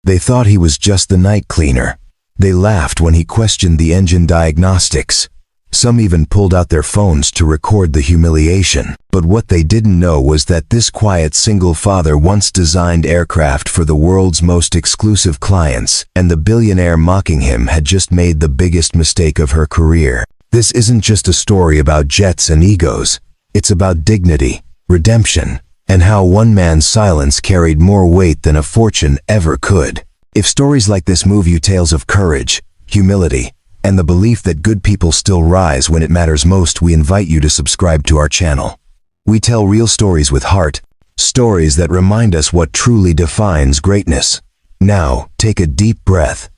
They thought he was just the night cleaner. They laughed when he questioned the engine diagnostics. Some even pulled out their phones to record the humiliation. But what they didn't know was that this quiet single father once designed aircraft for the world's most exclusive clients, and the billionaire mocking him had just made the biggest mistake of her career. This isn't just a story about jets and egos. It's about dignity, redemption, and how one man's silence carried more weight than a fortune ever could. If stories like this move you, tales of courage, humility, and the belief that good people still rise when it matters most, we invite you to subscribe to our channel. We tell real stories with heart, stories that remind us what truly defines greatness. Now, take a deep breath,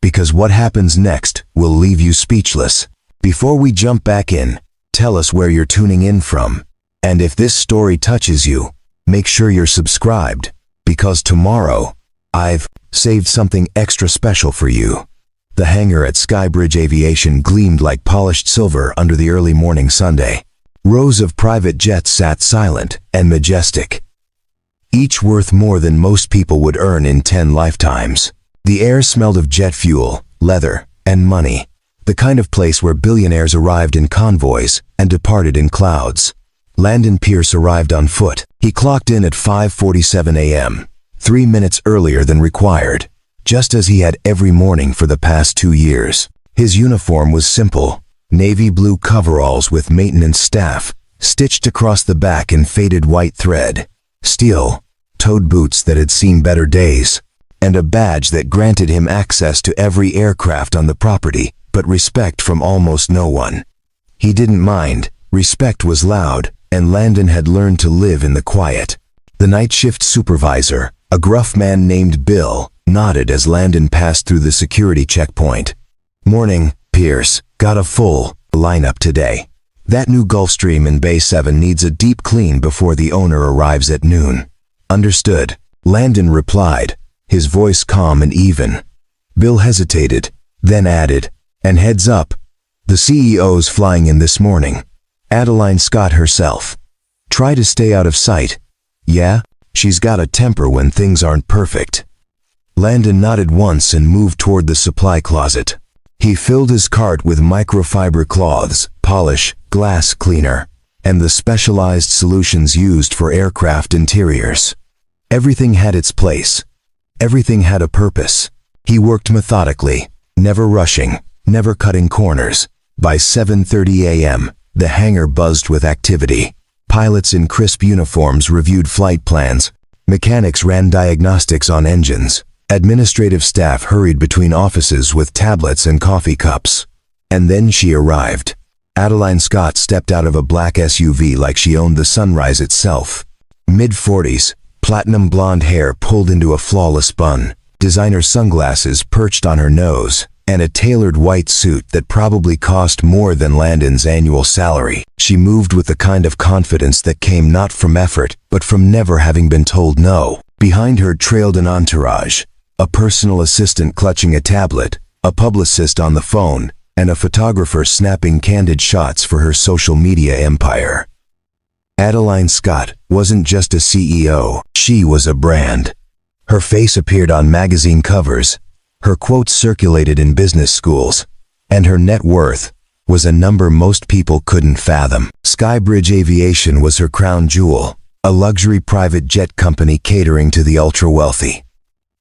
because what happens next will leave you speechless. Before we jump back in, tell us where you're tuning in from. And if this story touches you, make sure you're subscribed, because tomorrow, I've saved something extra special for you. The hangar at Skybridge Aviation gleamed like polished silver under the early morning Sunday. Rows of private jets sat silent and majestic, each worth more than most people would earn in 10 lifetimes. The air smelled of jet fuel, leather, and money, the kind of place where billionaires arrived in convoys and departed in clouds. Landon Pierce arrived on foot. He clocked in at 5:47 a.m., 3 minutes earlier than required, just as he had every morning for the past 2 years. His uniform was simple, navy blue coveralls with maintenance staff, stitched across the back in faded white thread, steel-toed boots that had seen better days, and a badge that granted him access to every aircraft on the property, but respect from almost no one. He didn't mind. Respect was loud, and Landon had learned to live in the quiet. The night shift supervisor, a gruff man named Bill, nodded as Landon passed through the security checkpoint. "Morning, Pierce. Got a full lineup today. That new Gulfstream in Bay 7 needs a deep clean before the owner arrives at noon." "Understood," Landon replied, his voice calm and even. Bill hesitated, then added, "And heads up, the CEO's flying in this morning. Adeline Scott herself. Try to stay out of sight. Yeah, she's got a temper when things aren't perfect." Landon nodded once and moved toward the supply closet. He filled his cart with microfiber cloths, polish, glass cleaner, and the specialized solutions used for aircraft interiors. Everything had its place. Everything had a purpose. He worked methodically, never rushing, never cutting corners. By 7:30 a.m., the hangar buzzed with activity. Pilots in crisp uniforms reviewed flight plans. Mechanics ran diagnostics on engines. Administrative staff hurried between offices with tablets and coffee cups. And then she arrived. Adeline Scott stepped out of a black SUV like she owned the sunrise itself. Mid-40s, platinum blonde hair pulled into a flawless bun, designer sunglasses perched on her nose, and a tailored white suit that probably cost more than Landon's annual salary. She moved with the kind of confidence that came not from effort, but from never having been told no. Behind her trailed an entourage, a personal assistant clutching a tablet, a publicist on the phone, and a photographer snapping candid shots for her social media empire. Adeline Scott wasn't just a CEO, she was a brand. Her face appeared on magazine covers, her quotes circulated in business schools, and her net worth was a number most people couldn't fathom. Skybridge Aviation was her crown jewel, a luxury private jet company catering to the ultra-wealthy.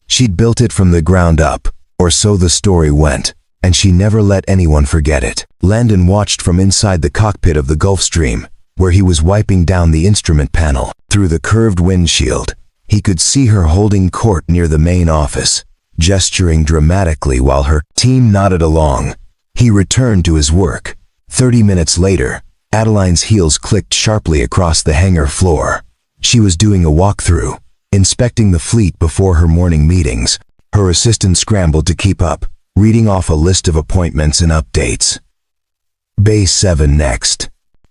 She'd built it from the ground up, or so the story went, and she never let anyone forget it. Landon watched from inside the cockpit of the Gulfstream, where he was wiping down the instrument panel. Through the curved windshield, he could see her holding court near the main office, gesturing dramatically while her team nodded along. He returned to his work. 30 minutes later, Adeline's heels clicked sharply across the hangar floor. She was doing a walkthrough, inspecting the fleet before her morning meetings. Her assistant scrambled to keep up, reading off a list of appointments and updates. "Bay 7 next,"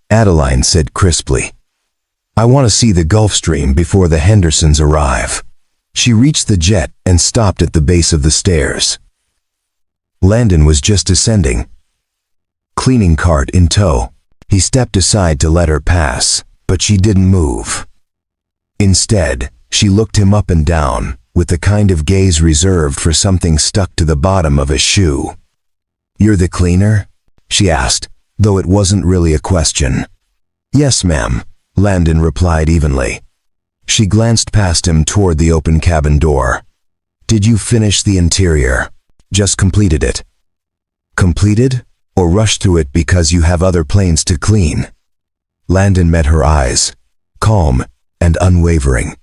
Adeline said crisply. "I want to see the Gulfstream before the Hendersons arrive." She reached the jet and stopped at the base of the stairs. Landon was just descending, cleaning cart in tow. He stepped aside to let her pass, but she didn't move. Instead, she looked him up and down, with the kind of gaze reserved for something stuck to the bottom of a shoe. "You're the cleaner?" she asked, though it wasn't really a question. "Yes, ma'am," Landon replied evenly. She glanced past him toward the open cabin door. "Did you finish the interior? Just completed it?" "Completed? Or rushed through it because you have other planes to clean?" Landon met her eyes, calm and unwavering.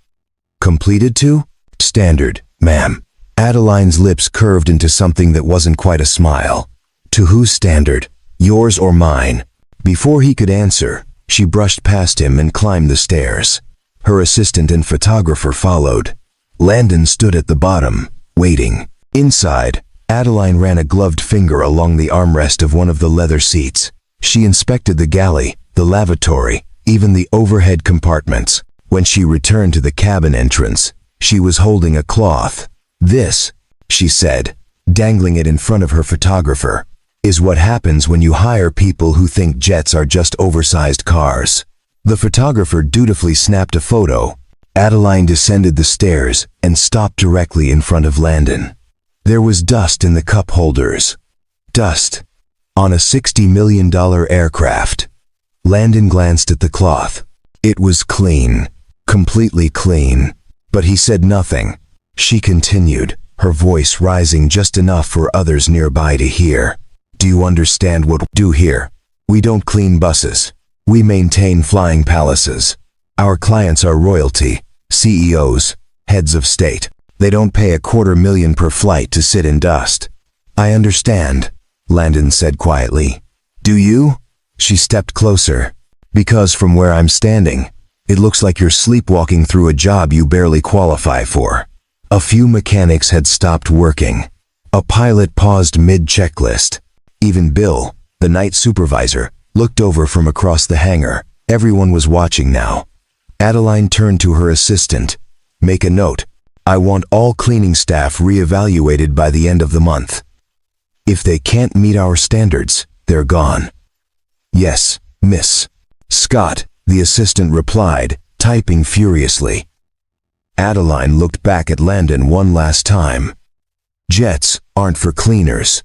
"Completed to? Standard, ma'am." Adeline's lips curved into something that wasn't quite a smile. "To whose standard? Yours or mine?" Before he could answer, she brushed past him and climbed the stairs. Her assistant and photographer followed. Landon stood at the bottom, waiting. Inside, Adeline ran a gloved finger along the armrest of one of the leather seats. She inspected the galley, the lavatory, even the overhead compartments. When she returned to the cabin entrance, she was holding a cloth. "This," she said, dangling it in front of her photographer, "is what happens when you hire people who think jets are just oversized cars." The photographer dutifully snapped a photo. Adeline descended the stairs and stopped directly in front of Landon. There was dust in the cup holders. Dust on a $60 million aircraft. Landon glanced at the cloth. It was clean, completely clean, but he said nothing. She continued, her voice rising just enough for others nearby to hear. "Do you understand what we do here? We don't clean buses. We maintain flying palaces. Our clients are royalty, CEOs, heads of state. They don't pay $250,000 per flight to sit in dust." "I understand," Landon said quietly. "Do you?" She stepped closer. "Because from where I'm standing, it looks like you're sleepwalking through a job you barely qualify for." A few mechanics had stopped working. A pilot paused mid-checklist. Even Bill, the night supervisor, looked over from across the hangar. Everyone was watching now. Adeline turned to her assistant. "Make a note. I want all cleaning staff reevaluated by the end of the month. If they can't meet our standards, they're gone." "Yes, Miss Scott," the assistant replied, typing furiously. Adeline looked back at Landon one last time. "Jets aren't for cleaners,"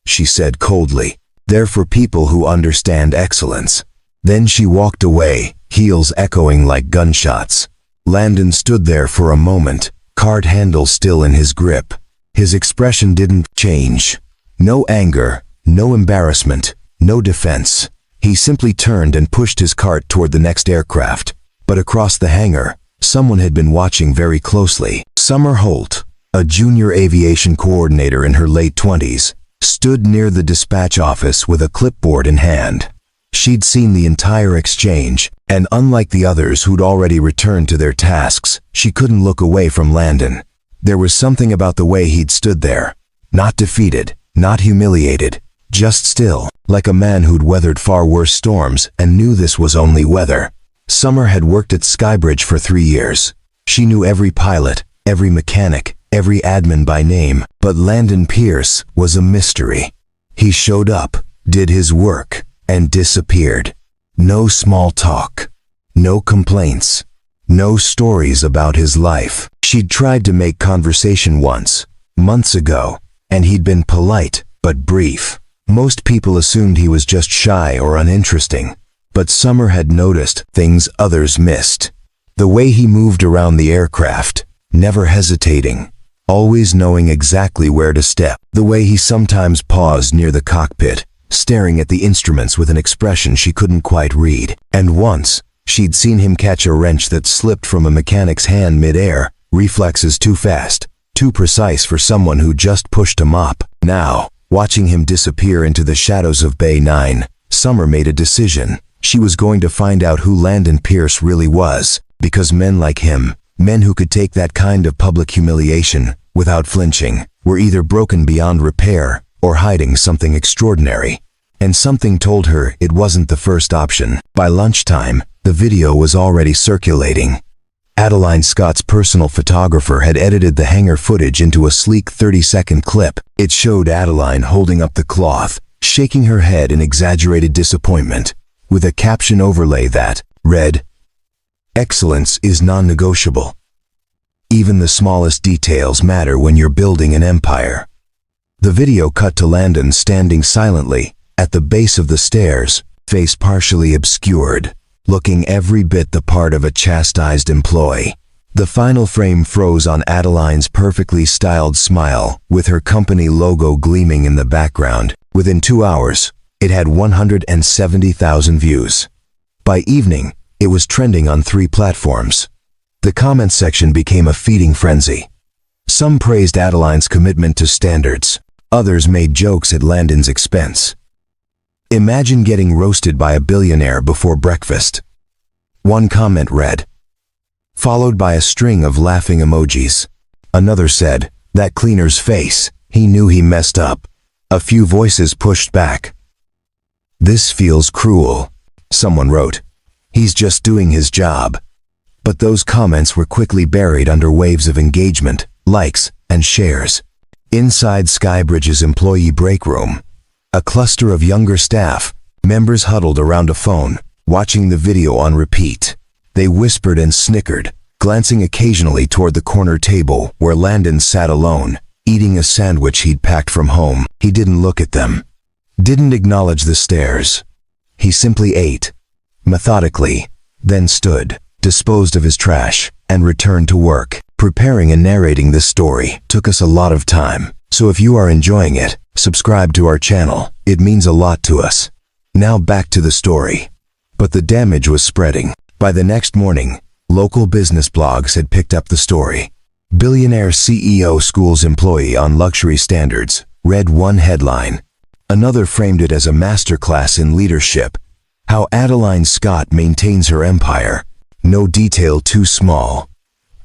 she said coldly. "They're for people who understand excellence." Then she walked away, heels echoing like gunshots. Landon stood there for a moment, card handle still in his grip. His expression didn't change. No anger, no embarrassment, no defense. He simply turned and pushed his cart toward the next aircraft. But across the hangar, someone had been watching very closely. Summer Holt, a junior aviation coordinator in her late 20s, stood near the dispatch office with a clipboard in hand. She'd seen the entire exchange, and unlike the others who'd already returned to their tasks, she couldn't look away from Landon. There was something about the way he'd stood there. Not defeated, not humiliated, just still, like a man who'd weathered far worse storms and knew this was only weather. Summer had worked at Skybridge for 3 years. She knew every pilot, every mechanic, every admin by name, but Landon Pierce was a mystery. He showed up, did his work, and disappeared. No small talk. No complaints. No stories about his life. She'd tried to make conversation once, months ago, and he'd been polite, but brief. Most people assumed he was just shy or uninteresting, but Summer had noticed things others missed. The way he moved around the aircraft, never hesitating, always knowing exactly where to step. The way he sometimes paused near the cockpit, staring at the instruments with an expression she couldn't quite read. And once, she'd seen him catch a wrench that slipped from a mechanic's hand mid-air, reflexes too fast, too precise for someone who just pushed a mop. Now, watching him disappear into the shadows of Bay 9, Summer made a decision. She was going to find out who Landon Pierce really was, because men like him, men who could take that kind of public humiliation without flinching, were either broken beyond repair or hiding something extraordinary. And something told her it wasn't the first option. By lunchtime, the video was already circulating. Adeline Scott's personal photographer had edited the hangar footage into a sleek 30-second clip. It showed Adeline holding up the cloth, shaking her head in exaggerated disappointment, with a caption overlay that read, "Excellence is non-negotiable." Even the smallest details matter when you're building an empire. The video cut to Landon standing silently at the base of the stairs, face partially obscured, looking every bit the part of a chastised employee. The final frame froze on Adeline's perfectly styled smile, with her company logo gleaming in the background. Within 2 hours, it had 170,000 views. By evening, it was trending on 3 platforms. The comment section became a feeding frenzy. Some praised Adeline's commitment to standards. Others made jokes at Landon's expense. Imagine getting roasted by a billionaire before breakfast. One comment read, followed by a string of laughing emojis. Another said, that cleaner's face, he knew he messed up. A few voices pushed back. This feels cruel, someone wrote. He's just doing his job. But those comments were quickly buried under waves of engagement, likes, and shares. Inside Skybridge's employee break room, a cluster of younger staff members huddled around a phone, watching the video on repeat. They whispered and snickered, glancing occasionally toward the corner table where Landon sat alone, eating a sandwich he'd packed from home. He didn't look at them, didn't acknowledge the stares. He simply ate, methodically, then stood, disposed of his trash, and returned to work. Preparing and narrating this story took us a lot of time, so if you are enjoying it, subscribe to our channel. It means a lot to us. Now back to the story. But the damage was spreading. By the next morning, local business blogs had picked up the story. Billionaire CEO schools employee on luxury standards, read one headline. Another framed it as a masterclass in leadership. How Adeline Scott maintains her empire. No detail too small.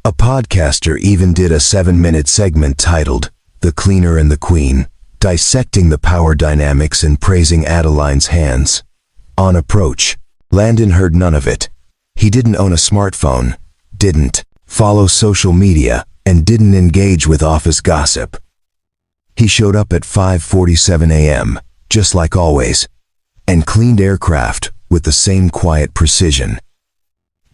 A podcaster even did a 7-minute segment titled, The Cleaner and the Queen, dissecting the power dynamics and praising Adeline's hands. On approach, Landon heard none of it. He didn't own a smartphone, didn't follow social media, and didn't engage with office gossip. He showed up at 5:47 a.m., just like always, and cleaned aircraft with the same quiet precision.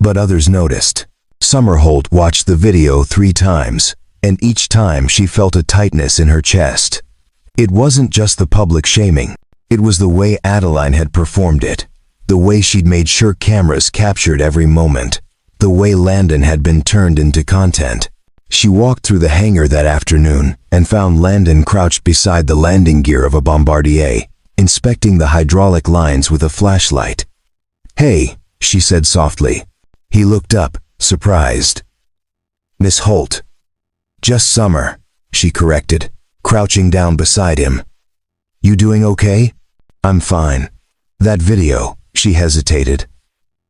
But others noticed. Summer Holt watched the video 3 times, and each time she felt a tightness in her chest. It wasn't just the public shaming. It was the way Adeline had performed it, the way she'd made sure cameras captured every moment, the way Landon had been turned into content. She walked through the hangar that afternoon and found Landon crouched beside the landing gear of a Bombardier, inspecting the hydraulic lines with a flashlight. "Hey," she said softly. He looked up, surprised. "Miss Holt." "Just Summer," she corrected, crouching down beside him. "You doing okay?" "I'm fine." "That video," she hesitated.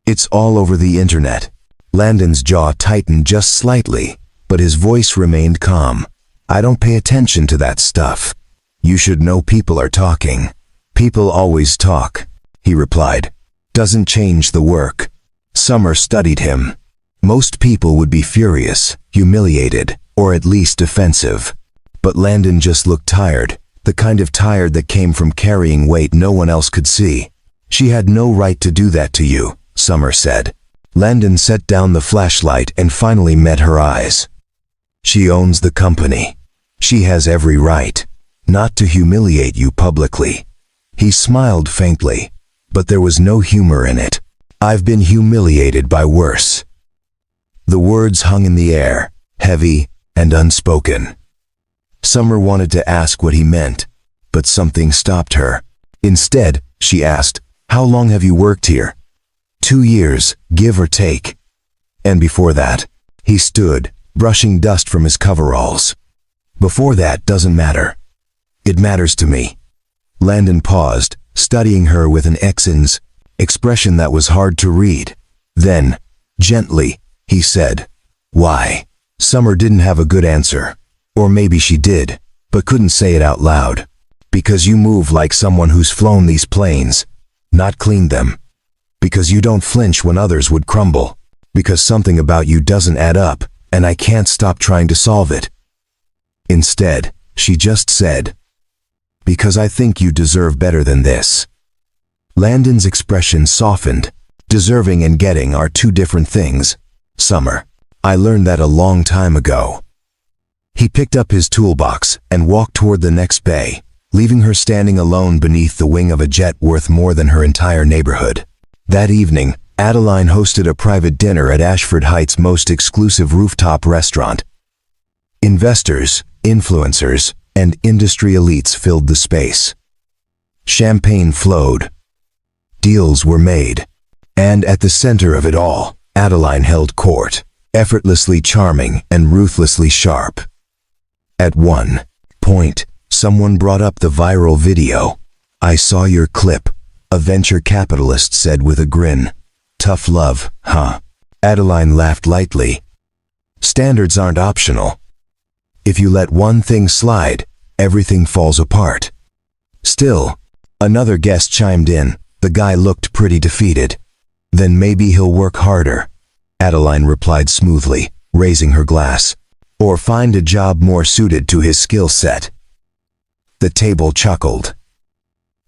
"It's all over the internet." Landon's jaw tightened just slightly, but his voice remained calm. "I don't pay attention to that stuff. You should know people are talking." "People always talk," he replied. "Doesn't change the work." Summer studied him. Most people would be furious, humiliated, or at least defensive. But Landon just looked tired, the kind of tired that came from carrying weight no one else could see. "She had no right to do that to you," Summer said. Landon set down the flashlight and finally met her eyes. "She owns the company. She has every right not to humiliate you publicly." He smiled faintly, but there was no humor in it. "I've been humiliated by worse." The words hung in the air, heavy and unspoken. Summer wanted to ask what he meant, but something stopped her. Instead, she asked, "How long have you worked here?" 2 years, give or take." "And before that?" He stood, brushing dust from his coveralls. "Before that doesn't matter." "It matters to me." Landon paused, studying her with an expression that was hard to read. Then, gently, he said, "Why?" Summer didn't have a good answer. Or maybe she did, but couldn't say it out loud. "Because you move like someone who's flown these planes, not cleaned them. Because you don't flinch when others would crumble. Because something about you doesn't add up, and I can't stop trying to solve it." Instead, she just said, "Because I think you deserve better than this." Landon's expression softened. Deserving and getting are 2 different things. "Summer, I learned that a long time ago. He picked up his toolbox and walked toward the next bay, leaving her standing alone beneath the wing of a jet worth more than her entire neighborhood. That evening, Adeline hosted a private dinner at Ashford Heights' most exclusive rooftop restaurant. Investors, influencers, and industry elites filled the space. Champagne flowed. Deals were made. And at the center of it all, Adeline held court, effortlessly charming and ruthlessly sharp. At one point, someone brought up the viral video. "I saw your clip," a venture capitalist said with a grin. "Tough love, huh?" Adeline laughed lightly. Standards aren't optional. If you let one thing slide, everything falls apart. Still, another guest chimed in. The guy looked pretty defeated. "Then maybe he'll work harder," Adeline replied smoothly, raising her glass. "Or find a job more suited to his skill set." The table chuckled.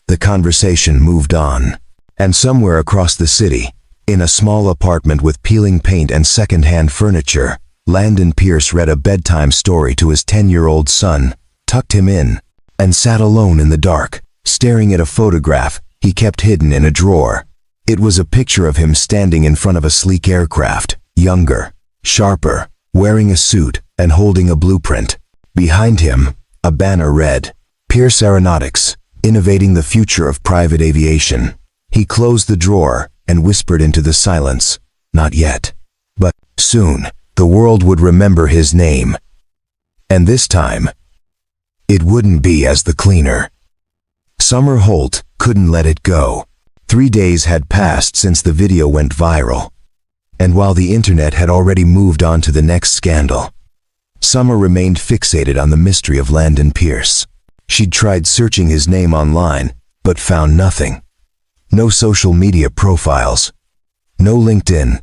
The conversation moved on. And somewhere across the city, in a small apartment with peeling paint and second-hand furniture, Landon Pierce read a bedtime story to his 10-year-old son, tucked him in, and sat alone in the dark, staring at a photograph he kept hidden in a drawer. It was a picture of him standing in front of a sleek aircraft, younger, sharper, wearing a suit and holding a blueprint. Behind him, a banner read, "Pierce Aeronautics, innovating the future of private aviation." He closed the drawer and whispered into the silence, "Not yet. But soon, the world would remember his name. And this time, it wouldn't be as the cleaner." Summer Holt couldn't let it go. 3 days had passed since the video went viral. And while the internet had already moved on to the next scandal, Summer remained fixated on the mystery of Landon Pierce. She'd tried searching his name online, but found nothing. No social media profiles. No LinkedIn.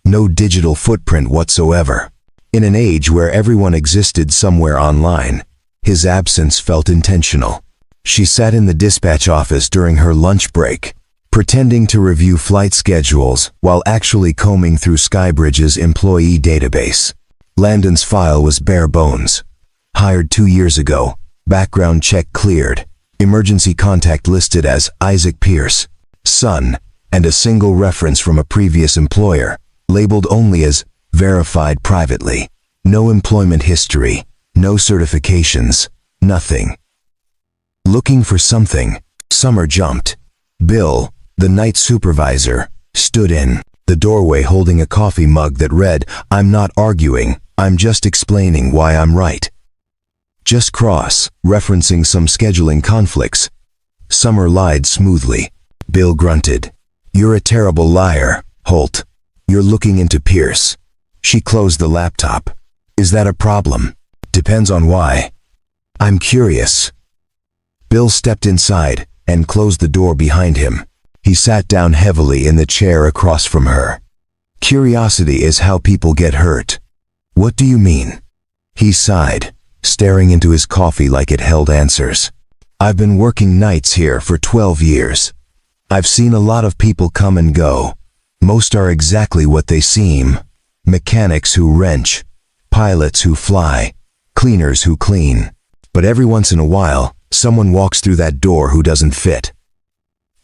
No digital footprint whatsoever. In an age where everyone existed somewhere online, his absence felt intentional. She sat in the dispatch office during her lunch break, pretending to review flight schedules while actually combing through Skybridge's employee database. Landon's file was bare bones. Hired 2 years ago, background check cleared, emergency contact listed as Isaac Pierce, son, and a single reference from a previous employer, labeled only as verified privately. No employment history, no certifications, nothing. Looking for something, Summer jumped. Bill, the night supervisor, stood in the doorway holding a coffee mug that read, "I'm not arguing, I'm just explaining why I'm right." Just cross, referencing some scheduling conflicts. Summer lied smoothly. Bill grunted. "You're a terrible liar, Holt. You're looking into Pierce." She closed the laptop. "Is that a problem?" "Depends on why." "I'm curious." Bill stepped inside and closed the door behind him. He sat down heavily in the chair across from her. "Curiosity is how people get hurt." "What do you mean?" He sighed, staring into his coffee like it held answers. "I've been working nights here for 12 years. I've seen a lot of people come and go. Most are exactly what they seem. Mechanics who wrench, pilots who fly, cleaners who clean. But every once in a while, someone walks through that door who doesn't fit."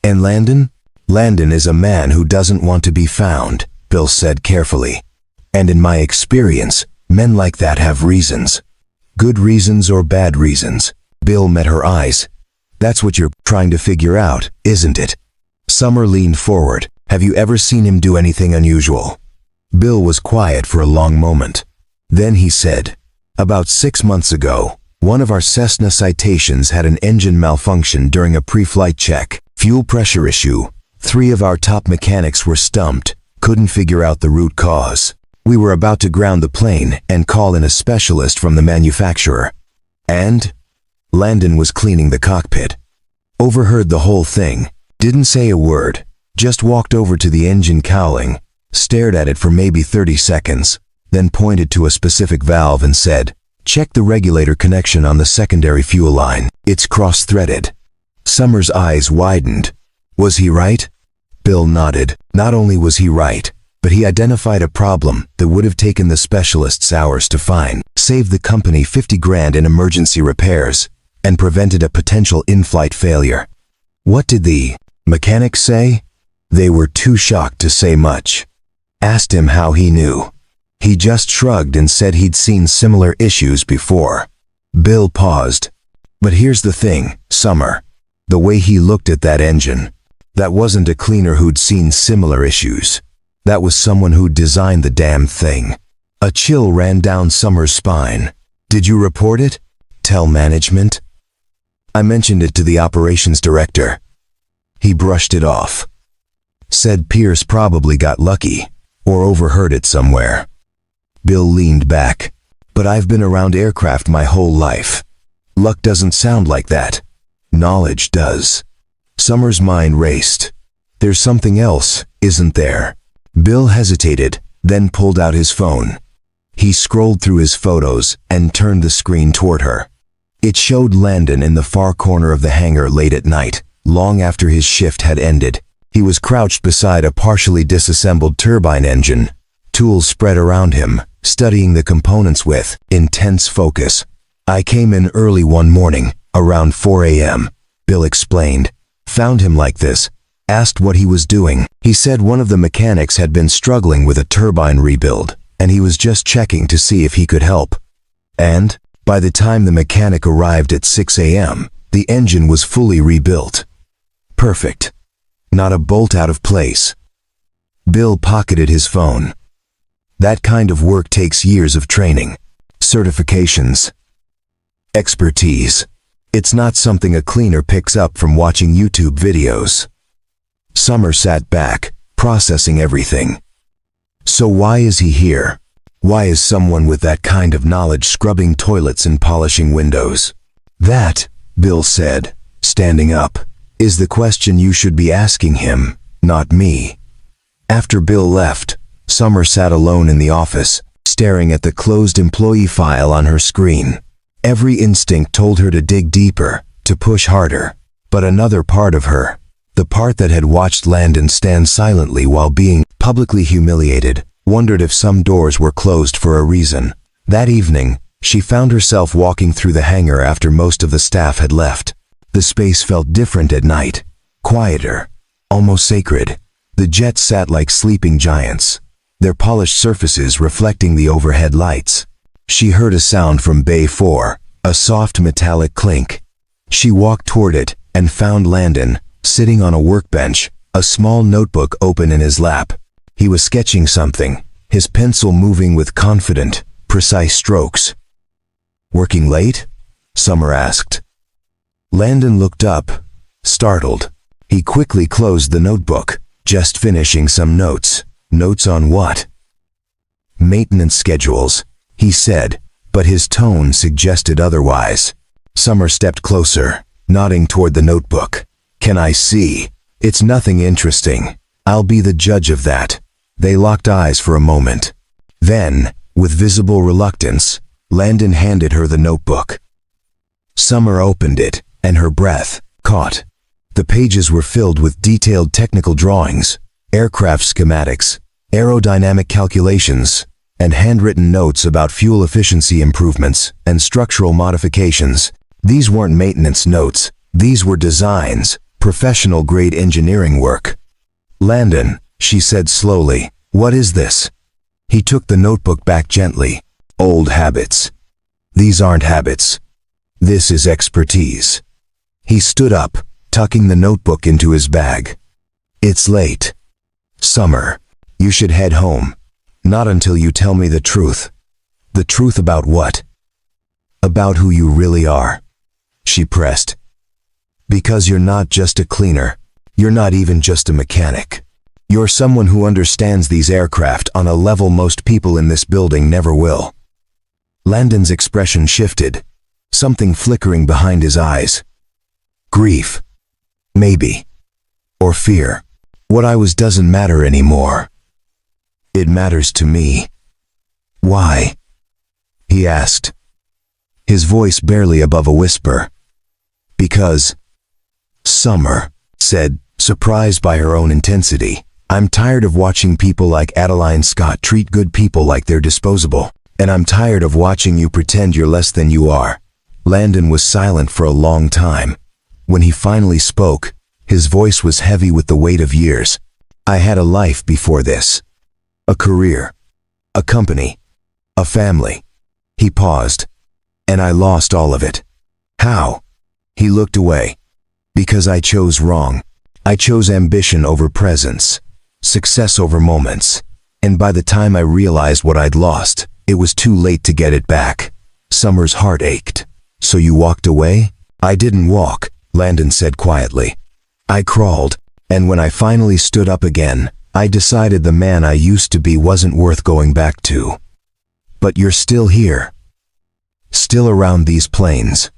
"And Landon?" "Landon is a man who doesn't want to be found," Bill said carefully. "And in my experience, men like that have reasons. Good reasons or bad reasons." Bill met her eyes. "That's what you're trying to figure out, isn't it?" Summer leaned forward. "Have you ever seen him do anything unusual?" Bill was quiet for a long moment. Then he said, "About 6 months ago, one of our Cessna Citations had an engine malfunction during a pre-flight check. Fuel pressure issue. 3 of our top mechanics were stumped, couldn't figure out the root cause. We were about to ground the plane and call in a specialist from the manufacturer. And Landon was cleaning the cockpit. Overheard the whole thing, didn't say a word, just walked over to the engine cowling, stared at it for maybe 30 seconds, then pointed to a specific valve and said, 'Check the regulator connection on the secondary fuel line. It's cross-threaded.'" Summer's eyes widened. "Was he right?" Bill nodded. "Not only was he right, But he identified a problem that would have taken the specialists hours to find, saved the company 50 grand in emergency repairs, and prevented a potential in-flight failure. What did the mechanics say? They were too shocked to say much. Asked him how he knew. He just shrugged and said he'd seen similar issues before. Bill paused. But here's the thing, Summer. The way he looked at that engine, that wasn't a cleaner who'd seen similar issues. That was someone who'd designed the damn thing. A chill ran down Summer's spine. Did you report it? Tell management? I mentioned it to the operations director. He brushed it off. Said Pierce probably got lucky, or overheard it somewhere. Bill leaned back. But I've been around aircraft my whole life. Luck doesn't sound like that. Knowledge does. Summer's mind raced. There's something else, isn't there? Bill hesitated, then pulled out his phone. He scrolled through his photos and turned the screen toward her. It showed Landon in the far corner of the hangar late at night, long after his shift had ended. He was crouched beside a partially disassembled turbine engine, tools spread around him, studying the components with intense focus. I came in early one morning, around 4 a.m., Bill explained. Found him like this. Asked what he was doing. He said one of the mechanics had been struggling with a turbine rebuild, and he was just checking to see if he could help. And, by the time the mechanic arrived at 6 a.m., the engine was fully rebuilt. Perfect. Not a bolt out of place. Bill pocketed his phone. That kind of work takes years of training, certifications, expertise. It's not something a cleaner picks up from watching YouTube videos. Summer sat back, processing everything. So why is he here? Why is someone with that kind of knowledge scrubbing toilets and polishing windows? That, Bill said, standing up, is the question you should be asking him, not me. After Bill left, Summer sat alone in the office, staring at the closed employee file on her screen. Every instinct told her to dig deeper, to push harder. But another part of her, the part that had watched Landon stand silently while being publicly humiliated, wondered if some doors were closed for a reason. That evening, she found herself walking through the hangar after most of the staff had left. The space felt different at night, quieter, almost sacred. The jets sat like sleeping giants, their polished surfaces reflecting the overhead lights. She heard a sound from Bay 4, a soft metallic clink. She walked toward it and found Landon, sitting on a workbench, a small notebook open in his lap. He was sketching something, his pencil moving with confident, precise strokes. Working late? Summer asked. Landon looked up, startled. He quickly closed the notebook, just finishing some notes. Notes on what? Maintenance schedules, he said, but his tone suggested otherwise. Summer stepped closer, nodding toward the notebook. Can I see? It's nothing interesting. I'll be the judge of that. They locked eyes for a moment. Then, with visible reluctance, Landon handed her the notebook. Summer opened it, and her breath caught. The pages were filled with detailed technical drawings, aircraft schematics, aerodynamic calculations, and handwritten notes about fuel efficiency improvements and structural modifications. These weren't maintenance notes. These were designs, professional-grade engineering work. Landon, she said slowly, what is this? He took the notebook back gently. Old habits. These aren't habits. This is expertise. He stood up, tucking the notebook into his bag. It's late. Summer, you should head home. Not until you tell me the truth. The truth about what? About who you really are. She pressed. Because you're not just a cleaner. You're not even just a mechanic. You're someone who understands these aircraft on a level most people in this building never will. Landon's expression shifted, something flickering behind his eyes. Grief. Maybe. Or fear. What I was doesn't matter anymore. It matters to me. Why? He asked, his voice barely above a whisper. Because, Summer said, surprised by her own intensity. I'm tired of watching people like Adeline Scott treat good people like they're disposable. And I'm tired of watching you pretend you're less than you are." Landon was silent for a long time. When he finally spoke, his voice was heavy with the weight of years. "I had a life before this. A career. A company. A family." He paused. "And I lost all of it." "How?" He looked away. "Because I chose wrong. I chose ambition over presence, success over moments. And by the time I realized what I'd lost, it was too late to get it back." Summer's heart ached. "So you walked away?" "I didn't walk," Landon said quietly. "I crawled, and when I finally stood up again, I decided the man I used to be wasn't worth going back to." "But you're still here. Still around these plains."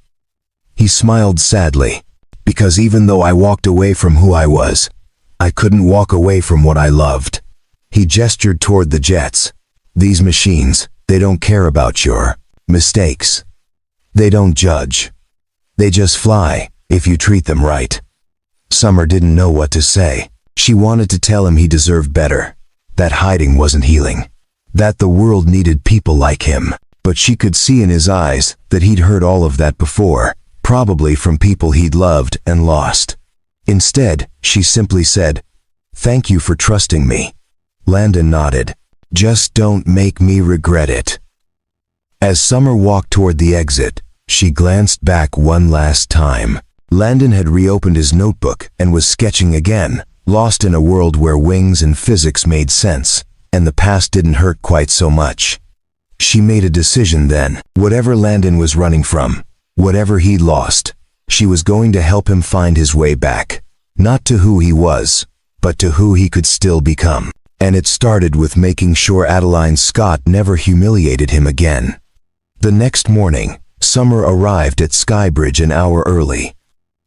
He smiled sadly. "Because even though I walked away from who I was, I couldn't walk away from what I loved." He gestured toward the jets. "These machines, they don't care about your mistakes. They don't judge. They just fly, if you treat them right." Summer didn't know what to say. She wanted to tell him he deserved better, that hiding wasn't healing, that the world needed people like him. But she could see in his eyes that he'd heard all of that before, probably from people he'd loved and lost. Instead, she simply said, "Thank you for trusting me." Landon nodded. "Just don't make me regret it." As Summer walked toward the exit, she glanced back one last time. Landon had reopened his notebook and was sketching again, lost in a world where wings and physics made sense, and the past didn't hurt quite so much. She made a decision then. Whatever Landon was running from, whatever he'd lost, she was going to help him find his way back. Not to who he was, but to who he could still become. And it started with making sure Adeline Scott never humiliated him again. The next morning, Summer arrived at Skybridge an hour early.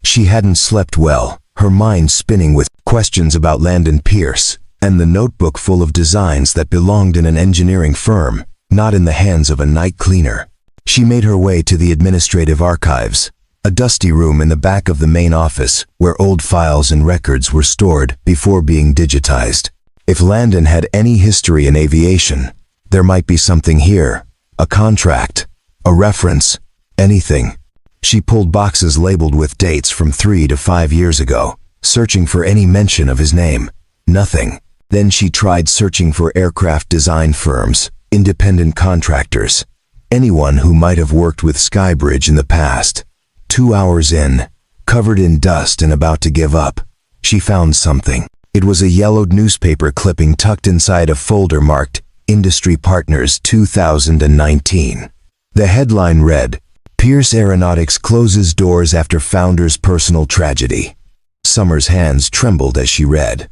She hadn't slept well, her mind spinning with questions about Landon Pierce, and the notebook full of designs that belonged in an engineering firm, not in the hands of a night cleaner. She made her way to the administrative archives, a dusty room in the back of the main office where old files and records were stored before being digitized. If Landon had any history in aviation, there might be something here, a contract, a reference, anything. She pulled boxes labeled with dates from 3 to 5 years ago, searching for any mention of his name. Nothing. Then she tried searching for aircraft design firms, independent contractors, anyone who might have worked with Skybridge in the past. 2 hours in, covered in dust and about to give up, she found something. It was a yellowed newspaper clipping tucked inside a folder marked Industry Partners 2019. The headline read, "Pierce Aeronautics closes doors after founder's personal tragedy." Summer's hands trembled as she read.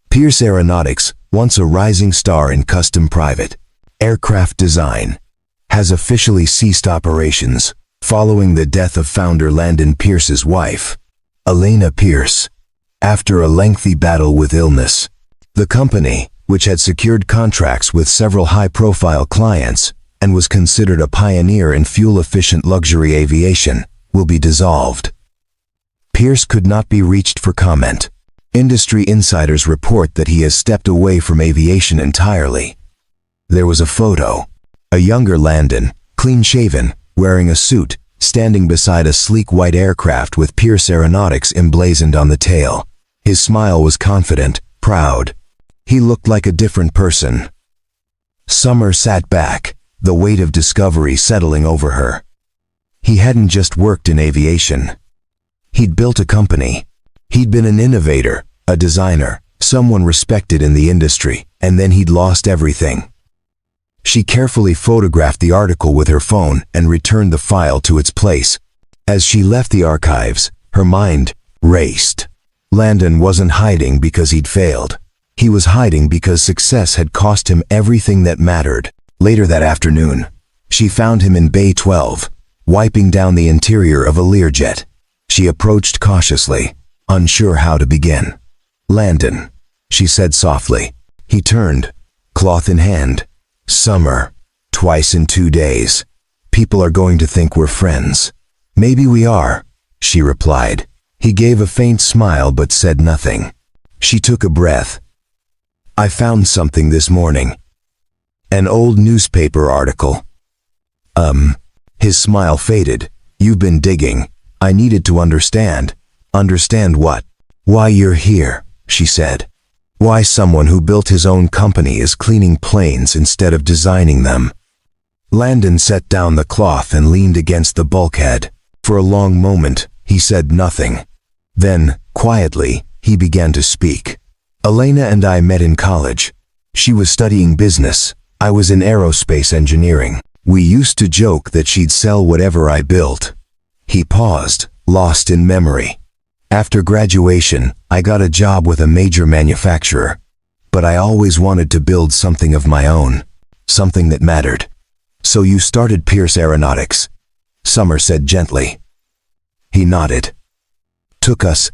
Pierce Aeronautics, once a rising star in custom private aircraft design, has officially ceased operations following the death of founder Landon Pierce's wife, Elena Pierce, after a lengthy battle with illness. The company, which had secured contracts with several high-profile clients and was considered a pioneer in fuel-efficient luxury aviation, will be dissolved. Pierce could not be reached for comment. Industry insiders report that he has stepped away from aviation entirely. There was a photo. A younger Landon, clean-shaven, wearing a suit, standing beside a sleek white aircraft with Pierce Aeronautics emblazoned on the tail. His smile was confident, proud. He looked like a different person. Summer sat back, the weight of discovery settling over her. He hadn't just worked in aviation. He'd built a company. He'd been an innovator, a designer, someone respected in the industry, and then he'd lost everything. She carefully photographed the article with her phone and returned the file to its place. As she left the archives, her mind raced. Landon wasn't hiding because he'd failed. He was hiding because success had cost him everything that mattered. Later that afternoon, she found him in Bay 12, wiping down the interior of a Learjet. She approached cautiously, unsure how to begin. "Landon," she said softly. He turned, cloth in hand. "Summer, twice in 2 days. People are going to think we're friends." "Maybe we are," she replied. He gave a faint smile but said nothing. She took a breath. I found something this morning. An old newspaper article. His smile faded. You've been digging. I needed to understand. Understand what? Why you're here, she said. Why someone who built his own company is cleaning planes instead of designing them. Landon set down the cloth and leaned against the bulkhead. For a long moment, he said nothing. Then, quietly, he began to speak. Elena and I met in college. She was studying business. I was in aerospace engineering. We used to joke that she'd sell whatever I built. He paused, lost in memory. After graduation, I got a job with a major manufacturer. But I always wanted to build something of my own. Something that mattered. So you started Pierce Aeronautics, Summer said gently. He nodded. Took us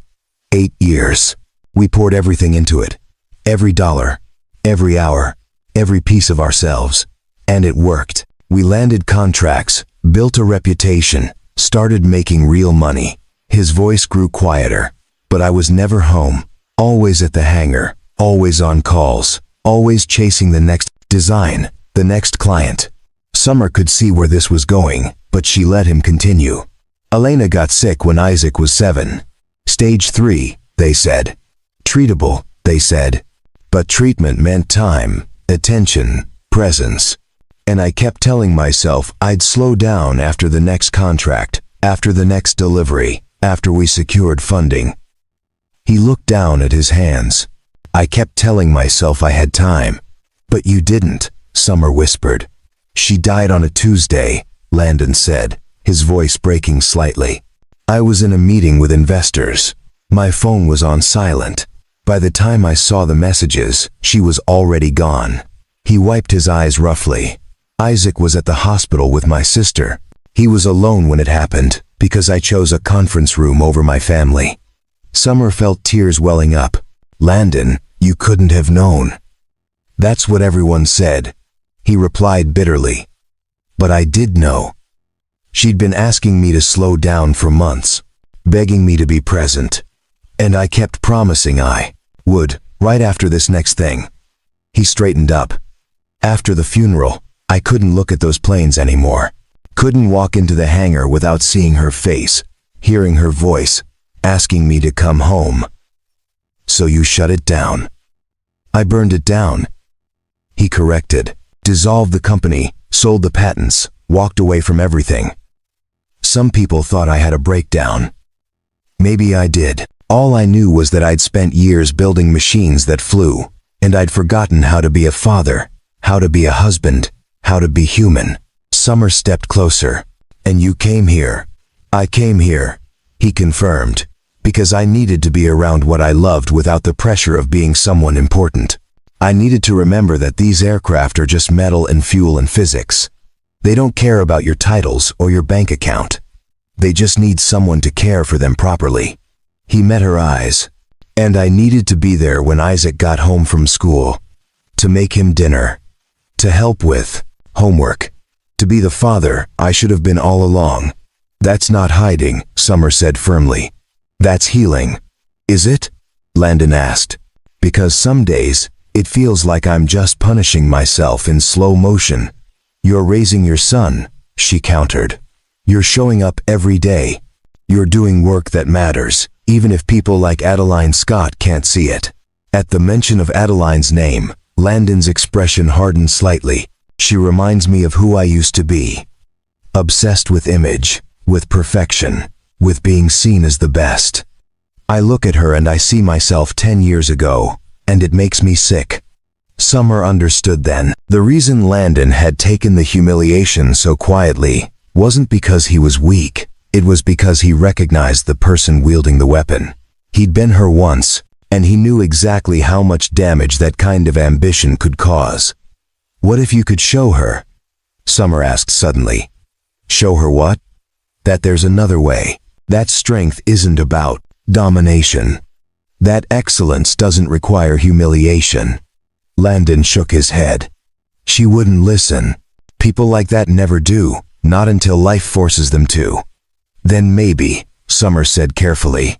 8 years. We poured everything into it. Every dollar, every hour, every piece of ourselves. And it worked. We landed contracts, built a reputation, started making real money. His voice grew quieter. But I was never home. Always at the hangar. Always on calls. Always chasing the next design, the next client. Summer could see where this was going, but she let him continue. Elena got sick when Isaac was 7. Stage 3, they said. Treatable, they said. But treatment meant time, attention, presence. And I kept telling myself I'd slow down after the next contract, after the next delivery, after we secured funding. He looked down at his hands. I kept telling myself I had time. But you didn't, Summer whispered. She died on a Tuesday, Landon said, his voice breaking slightly. I was in a meeting with investors. My phone was on silent. By the time I saw the messages, she was already gone. He wiped his eyes roughly. Isaac was at the hospital with my sister. He was alone when it happened, because I chose a conference room over my family. Summer felt tears welling up. Landon, you couldn't have known. That's what everyone said. He replied bitterly. But I did know. She'd been asking me to slow down for months, begging me to be present. And I kept promising I would, right after this next thing. He straightened up. After the funeral, I couldn't look at those planes anymore. Couldn't walk into the hangar without seeing her face, hearing her voice, asking me to come home. So you shut it down. I burned it down. He corrected. Dissolved the company, sold the patents, walked away from everything. Some people thought I had a breakdown. Maybe I did. All I knew was that I'd spent years building machines that flew, and I'd forgotten how to be a father, how to be a husband, how to be human. Summer stepped closer. And you came here. I came here, he confirmed, because I needed to be around what I loved without the pressure of being someone important. I needed to remember that these aircraft are just metal and fuel and physics. They don't care about your titles or your bank account. They just need someone to care for them properly. He met her eyes. And I needed to be there when Isaac got home from school. To make him dinner. To help with homework. To be the father I should have been all along. That's not hiding, Summer said firmly. That's healing. Is it? Landon asked. Because some days, it feels like I'm just punishing myself in slow motion. You're raising your son, she countered. You're showing up every day. You're doing work that matters, even if people like Adeline Scott can't see it. At the mention of Adeline's name, Landon's expression hardened slightly. She reminds me of who I used to be. Obsessed with image, with perfection, with being seen as the best. I look at her and I see myself 10 years ago. And it makes me sick. Summer understood then. The reason Landon had taken the humiliation so quietly wasn't because he was weak. It was because he recognized the person wielding the weapon. He'd been her once, and he knew exactly how much damage that kind of ambition could cause. What if you could show her? Summer asked suddenly. Show her what? That there's another way. That strength isn't about domination. That excellence doesn't require humiliation. Landon shook his head. She wouldn't listen. People like that never do, not until life forces them to. Then maybe, Summer said carefully.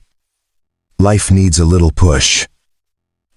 Life needs a little push.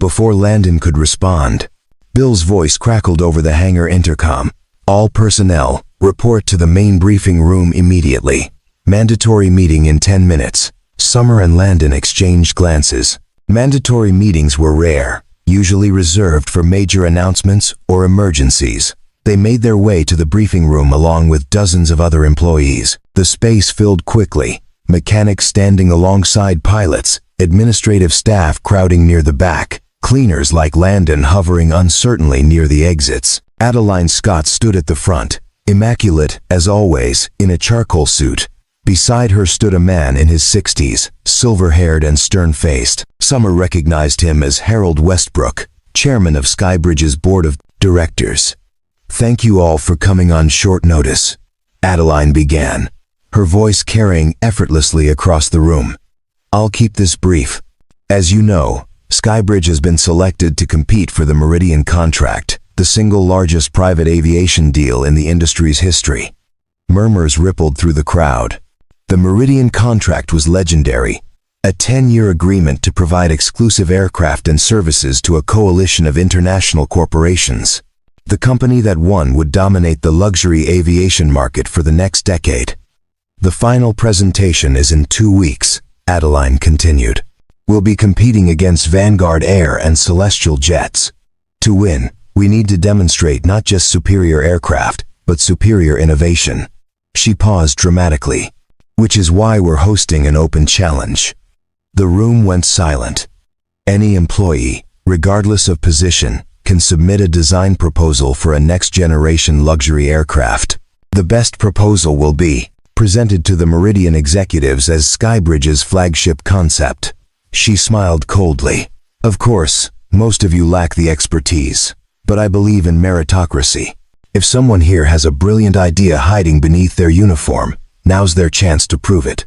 Before Landon could respond, Bill's voice crackled over the hangar intercom. All personnel, report to the main briefing room immediately. Mandatory meeting in 10 minutes. Summer and Landon exchanged glances. Mandatory meetings were rare, usually reserved for major announcements or emergencies. They made their way to the briefing room along with dozens of other employees. The space filled quickly, mechanics standing alongside pilots, administrative staff crowding near the back, cleaners like Landon hovering uncertainly near the exits. Adeline Scott stood at the front, immaculate, as always, in a charcoal suit. Beside her stood a man in his 60s, silver-haired and stern-faced. Summer recognized him as Harold Westbrook, chairman of Skybridge's board of directors. "Thank you all for coming on short notice," Adeline began, her voice carrying effortlessly across the room. "I'll keep this brief. As you know, Skybridge has been selected to compete for the Meridian contract, the single largest private aviation deal in the industry's history." Murmurs rippled through the crowd. The Meridian contract was legendary, a 10-year agreement to provide exclusive aircraft and services to a coalition of international corporations. The company that won would dominate the luxury aviation market for the next decade. "The final presentation is in 2 weeks," Adeline continued. "We'll be competing against Vanguard Air and Celestial Jets. To win, we need to demonstrate not just superior aircraft, but superior innovation." She paused dramatically. "Which is why we're hosting an open challenge." The room went silent. Any employee, regardless of position, can submit a design proposal for a next-generation luxury aircraft. The best proposal will be presented to the Meridian executives as Skybridge's flagship concept. She smiled coldly. "Of course, most of you lack the expertise, but I believe in meritocracy. If someone here has a brilliant idea hiding beneath their uniform, now's their chance to prove it."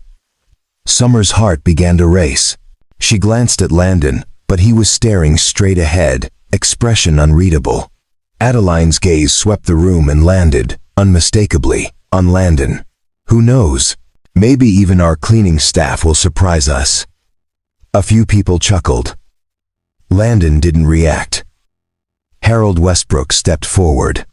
Summer's heart began to race. She glanced at Landon, but he was staring straight ahead, expression unreadable. Adeline's gaze swept the room and landed, unmistakably, on Landon. "Who knows? Maybe even our cleaning staff will surprise us." A few people chuckled. Landon didn't react. Harold Westbrook stepped forward.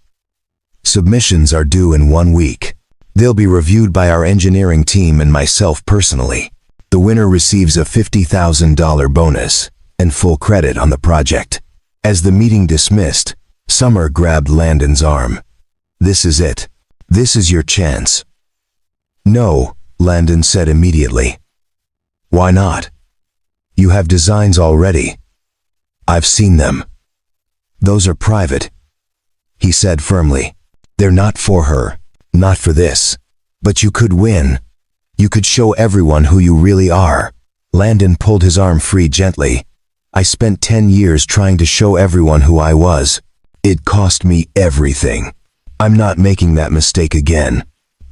"Submissions are due in 1 week. They'll be reviewed by our engineering team and myself personally. The winner receives a $50,000 bonus and full credit on the project." As the meeting dismissed, Summer grabbed Landon's arm. "This is it. This is your chance." "No," Landon said immediately. "Why not?" "You have designs already. I've seen them." "Those are private," he said firmly. "They're not for her. Not for this. But you could win. You could show everyone who you really are." Landon pulled his arm free gently. "I spent 10 years trying to show everyone who I was. It cost me everything. I'm not making that mistake again.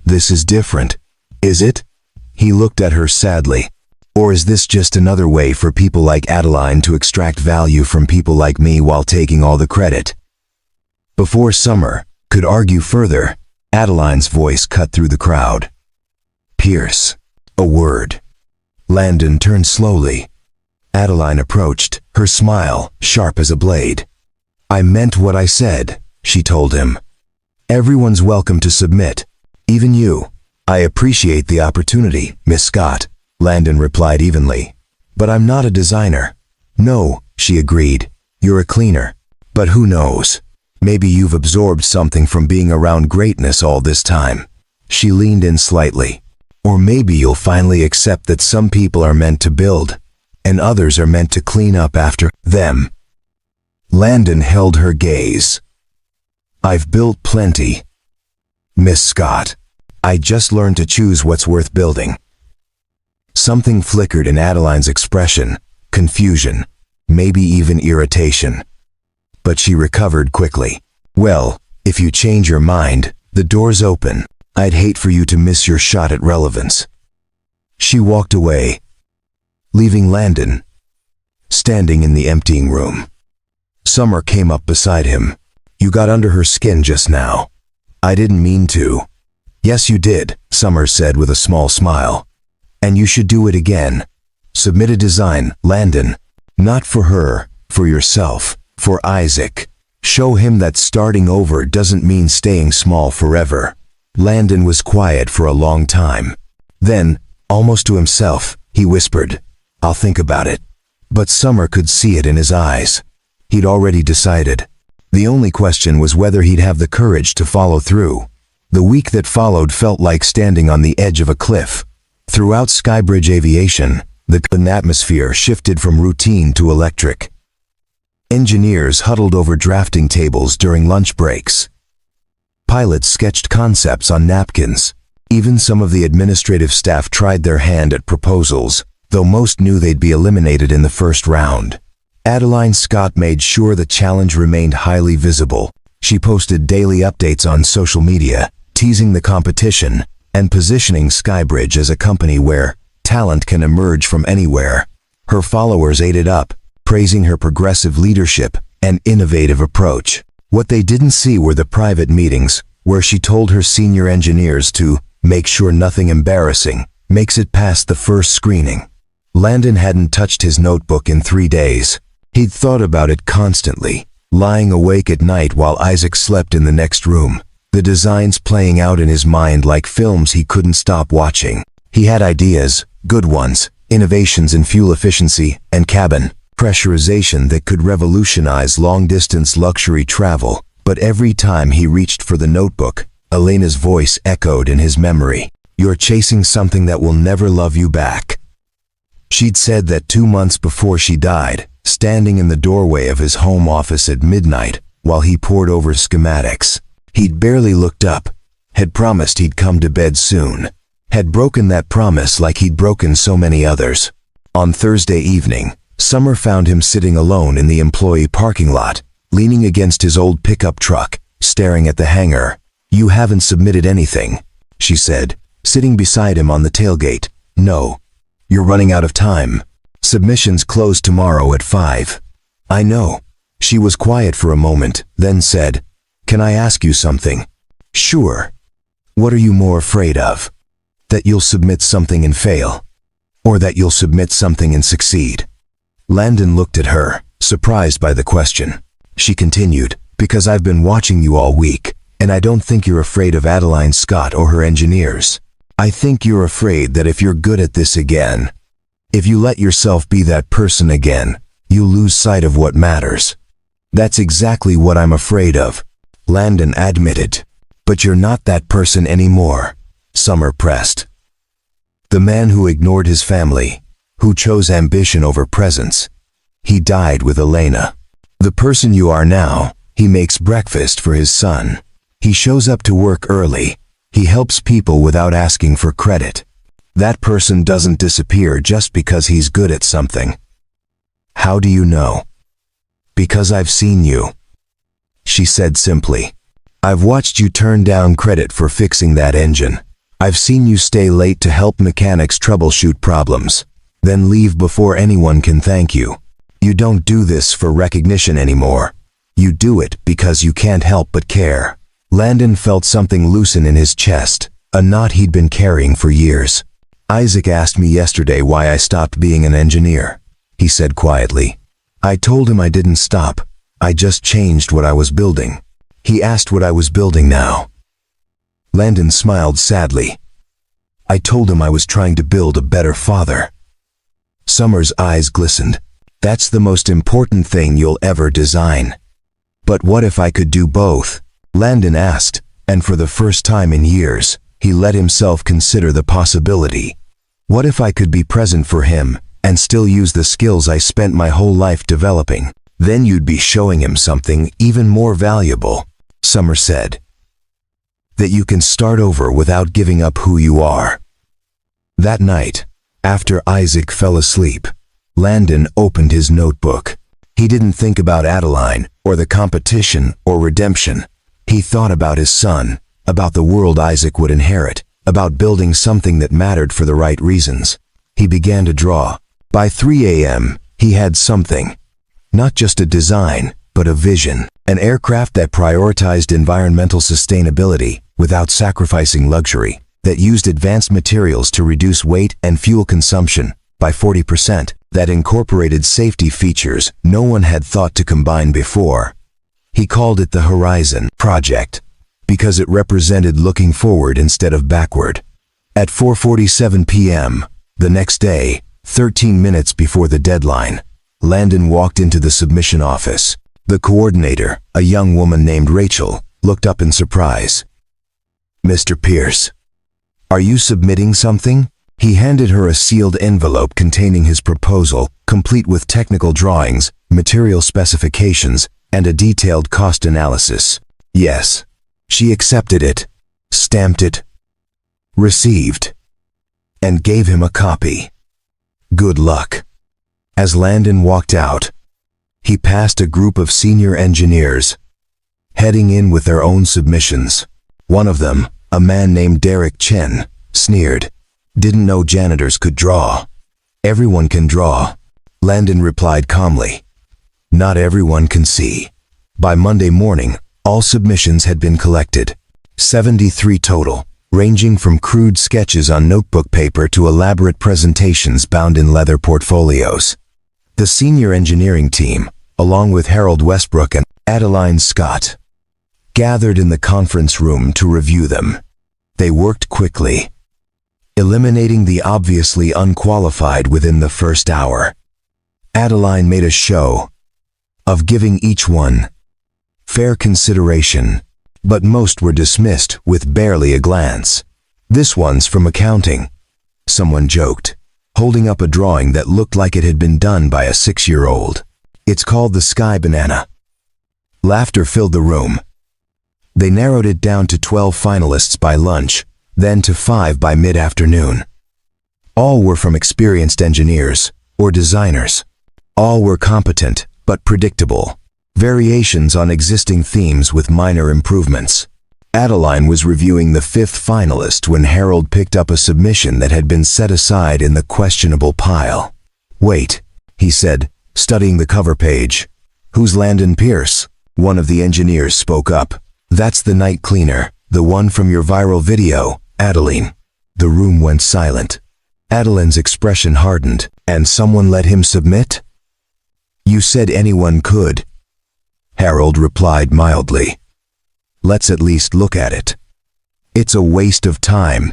This is different. Is it?" He looked at her sadly. "Or is this just another way for people like Adeline to extract value from people like me while taking all the credit?" Before Summer could argue further, Adeline's voice cut through the crowd. "Pierce. A word." Landon turned slowly. Adeline approached, her smile sharp as a blade. "I meant what I said," she told him. "Everyone's welcome to submit. Even you." "I appreciate the opportunity, Miss Scott," Landon replied evenly. "But I'm not a designer." "No," she agreed. "You're a cleaner. But who knows? Maybe you've absorbed something from being around greatness all this time." She leaned in slightly. "Or maybe you'll finally accept that some people are meant to build, and others are meant to clean up after them." Landon held her gaze. "I've built plenty, Miss Scott. I just learned to choose what's worth building." Something flickered in Adeline's expression, confusion, maybe even irritation. But she recovered quickly. "Well, if you change your mind, the door's open. I'd hate for you to miss your shot at relevance." She walked away, leaving Landon standing in the emptying room. Summer came up beside him. "You got under her skin just now." "I didn't mean to." "Yes, you did," Summer said with a small smile. "And you should do it again. Submit a design, Landon. Not for her, for yourself, for Isaac. Show him that starting over doesn't mean staying small forever. Landon was quiet for a long time. Then, almost to himself, he whispered, "I'll think about it." But Summer could see it in his eyes. He'd already decided. The only question was whether he'd have the courage to follow through. The week that followed felt like standing on the edge of a cliff. Throughout Skybridge Aviation, the atmosphere shifted from routine to electric. Engineers huddled over drafting tables during lunch breaks. Pilots sketched concepts on napkins. Even some of the administrative staff tried their hand at proposals, though most knew they'd be eliminated in the first round. Adeline Scott made sure the challenge remained highly visible. She posted daily updates on social media, teasing the competition and positioning Skybridge as a company where talent can emerge from anywhere. Her followers ate it up, praising her progressive leadership and innovative approach. What they didn't see were the private meetings, where she told her senior engineers to make sure nothing embarrassing makes it past the first screening. Landon hadn't touched his notebook in 3 days. He'd thought about it constantly, lying awake at night while Isaac slept in the next room, the designs playing out in his mind like films he couldn't stop watching. He had ideas, good ones, innovations in fuel efficiency and cabin pressurization that could revolutionize long-distance luxury travel, but every time he reached for the notebook, Elena's voice echoed in his memory. "You're chasing something that will never love you back." She'd said that 2 months before she died, standing in the doorway of his home office at midnight while he pored over schematics. He'd barely looked up, had promised he'd come to bed soon, had broken that promise like he'd broken so many others. On Thursday evening, Summer found him sitting alone in the employee parking lot, leaning against his old pickup truck, staring at the hangar. "You haven't submitted anything," she said, sitting beside him on the tailgate. "No. You're running out of time. Submissions close tomorrow at 5. "I know." She was quiet for a moment, then said, "Can I ask you something?" "Sure." "What are you more afraid of? That you'll submit something and fail? Or that you'll submit something and succeed?" Landon looked at her, surprised by the question. She continued, "Because I've been watching you all week, and I don't think you're afraid of Adeline Scott or her engineers. I think you're afraid that if you're good at this again, if you let yourself be that person again, you'll lose sight of what matters." "That's exactly what I'm afraid of," Landon admitted. "But you're not that person anymore," Summer pressed. "The man who ignored his family, who chose ambition over presence. He died with Elena. The person you are now, he makes breakfast for his son. He shows up to work early. He helps people without asking for credit. That person doesn't disappear just because he's good at something." "How do you know?" "Because I've seen you," she said simply. "I've watched you turn down credit for fixing that engine. I've seen you stay late to help mechanics troubleshoot problems, then leave before anyone can thank you. You don't do this for recognition anymore. You do it because you can't help but care." Landon felt something loosen in his chest, a knot he'd been carrying for years. "Isaac asked me yesterday why I stopped being an engineer," he said quietly. "I told him I didn't stop. I just changed what I was building." He asked what I was building now. Landon smiled sadly. "I told him I was trying to build a better father." Summer's eyes glistened. "That's the most important thing you'll ever design." "But what if I could do both?" Landon asked, and for the first time in years, he let himself consider the possibility. "What if I could be present for him and still use the skills I spent my whole life developing?" "Then you'd be showing him something even more valuable," Summer said. "That you can start over without giving up who you are." That night, after Isaac fell asleep, Landon opened his notebook. He didn't think about Adeline, or the competition, or redemption. He thought about his son, about the world Isaac would inherit, about building something that mattered for the right reasons. He began to draw. By 3 a.m., he had something. Not just a design, but a vision. An aircraft that prioritized environmental sustainability without sacrificing luxury, that used advanced materials to reduce weight and fuel consumption by 40%, that incorporated safety features no one had thought to combine before. He called it the Horizon Project because it represented looking forward instead of backward. At 4:47 p.m., the next day, 13 minutes before the deadline, Landon walked into the submission office. The coordinator, a young woman named Rachel, looked up in surprise. "Mr. Pierce, are you submitting something?" He handed her a sealed envelope containing his proposal, complete with technical drawings, material specifications, and a detailed cost analysis. Yes. She accepted it, stamped it, received, and gave him a copy. Good luck. As Landon walked out, he passed a group of senior engineers, heading in with their own submissions. One of them, a man named Derek Chen, sneered. Didn't know janitors could draw. Everyone can draw. Landon replied calmly. Not everyone can see. By Monday morning, all submissions had been collected. 73 total, ranging from crude sketches on notebook paper to elaborate presentations bound in leather portfolios. The senior engineering team, along with Harold Westbrook and Adeline Scott, gathered in the conference room to review them. They worked quickly, eliminating the obviously unqualified within the first hour. Adeline made a show of giving each one fair consideration, but most were dismissed with barely a glance. "This one's from accounting," someone joked, holding up a drawing that looked like it had been done by a 6-year-old. "It's called the Sky Banana." Laughter filled the room. They narrowed it down to 12 finalists by lunch, then to 5 by mid-afternoon. All were from experienced engineers or designers. All were competent but predictable. Variations on existing themes with minor improvements. Adeline was reviewing the 5th finalist when Harold picked up a submission that had been set aside in the questionable pile. "Wait," he said, studying the cover page. "Who's Landon Pierce?" One of the engineers spoke up. "That's the night cleaner, the one from your viral video, Adeline." The room went silent. Adeline's expression hardened. "And someone let him submit?" "You said anyone could," Harold replied mildly. "Let's at least look at it." "It's a waste of time,"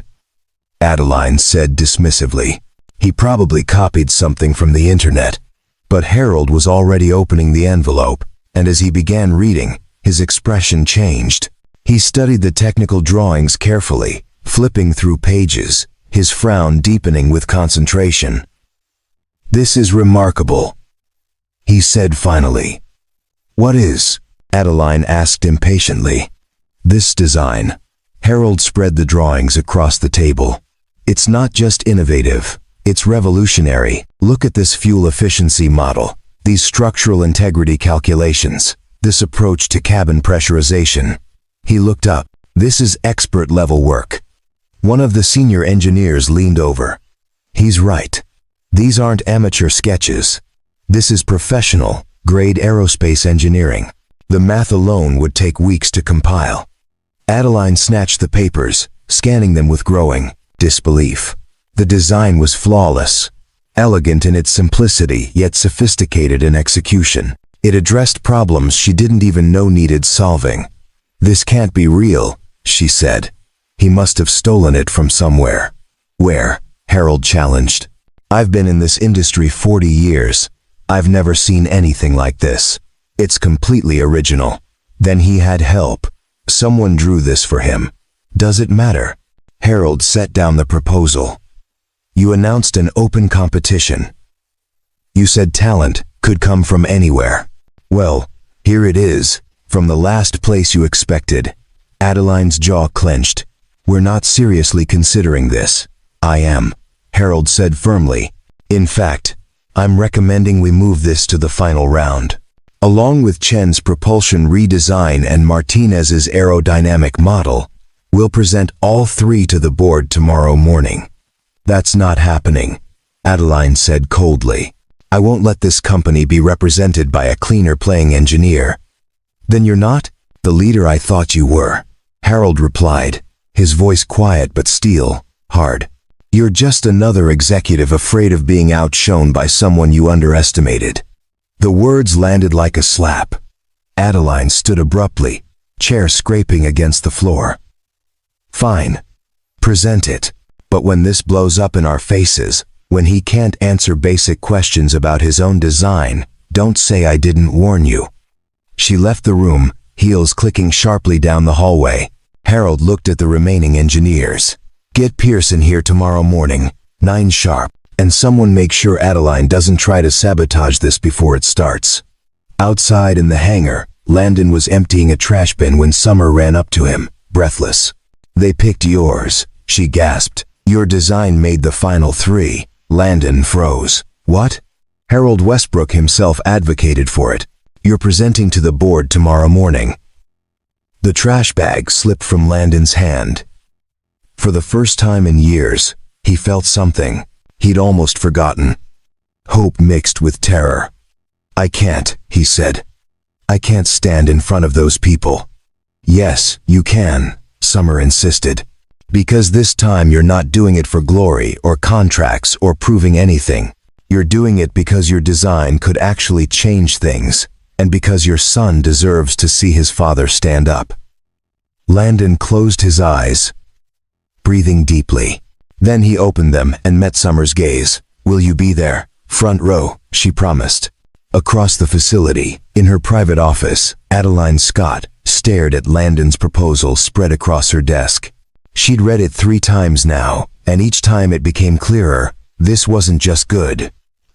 Adeline said dismissively. He probably copied something from the internet. But Harold was already opening the envelope, and as he began reading, his expression changed. He studied the technical drawings carefully, flipping through pages, his frown deepening with concentration. "This is remarkable," he said finally. "What is?" Adeline asked impatiently. "This design." Harold spread the drawings across the table. "It's not just innovative, it's revolutionary. Look at this fuel efficiency model, these structural integrity calculations, this approach to cabin pressurization." He looked up. "This is expert-level work." One of the senior engineers leaned over. "He's right. These aren't amateur sketches. This is professional, grade aerospace engineering. The math alone would take weeks to compile." Adeline snatched the papers, scanning them with growing disbelief. The design was flawless, elegant in its simplicity yet sophisticated in execution. It addressed problems she didn't even know needed solving. "This can't be real," she said. "He must have stolen it from somewhere." "Where?" Harold challenged. "I've been in this industry 40 years. I've never seen anything like this. It's completely original." Then he had help. Someone drew this for him. "Does it matter?" Harold set down the proposal. "You announced an open competition. You said talent could come from anywhere. Well, here it is, from the last place you expected." Adeline's jaw clenched. "We're not seriously considering this." "I am," Harold said firmly. "In fact, I'm recommending we move this to the final round. Along with Chen's propulsion redesign and Martinez's aerodynamic model, we'll present all 3 to the board tomorrow morning." "That's not happening," Adeline said coldly. "I won't let this company be represented by a cleaner-playing engineer." "Then you're not the leader I thought you were," Harold replied, his voice quiet but steel, hard. You're just another executive afraid of being outshone by someone you underestimated." The words landed like a slap. Adeline stood abruptly, chair scraping against the floor. "Fine. Present it. But when this blows up in our faces, when he can't answer basic questions about his own design, don't say I didn't warn you." She left the room, heels clicking sharply down the hallway. Harold looked at the remaining engineers. "Get Pearson here tomorrow morning, 9 sharp, and someone make sure Adeline doesn't try to sabotage this before it starts." Outside in the hangar, Landon was emptying a trash bin when Summer ran up to him, breathless. "They picked yours," she gasped. "Your design made the final 3. Landon froze. "What?" "Harold Westbrook himself advocated for it. You're presenting to the board tomorrow morning." The trash bag slipped from Landon's hand. For the first time in years, he felt something he'd almost forgotten. Hope mixed with terror. "I can't," he said. "I can't stand in front of those people." "Yes, you can," Summer insisted. "Because this time you're not doing it for glory or contracts or proving anything. You're doing it because your design could actually change things, and because your son deserves to see his father stand up." Landon closed his eyes, breathing deeply. Then he opened them and met Summer's gaze. "Will you be there? Front row," she promised. Across the facility, in her private office, Adeline Scott stared at Landon's proposal spread across her desk. She'd read it 3 times now, and each time it became clearer. This wasn't just good.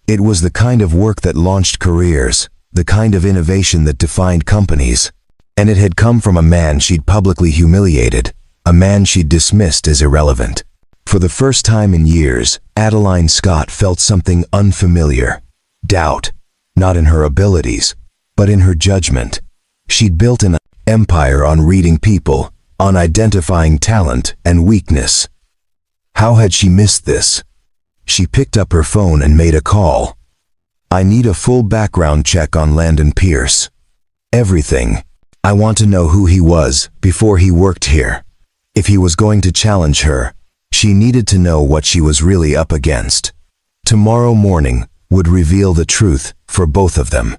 It was the kind of work that launched careers, the kind of innovation that defined companies. And it had come from a man she'd publicly humiliated, a man she'd dismissed as irrelevant. For the first time in years, Adeline Scott felt something unfamiliar. Doubt, not in her abilities, but in her judgment. She'd built an empire on reading people, on identifying talent and weakness. How had she missed this? She picked up her phone and made a call. "I need a full background check on Landon Pierce. Everything. I want to know who he was before he worked here. If he was going to challenge her, she needed to know what she was really up against." Tomorrow morning would reveal the truth for both of them.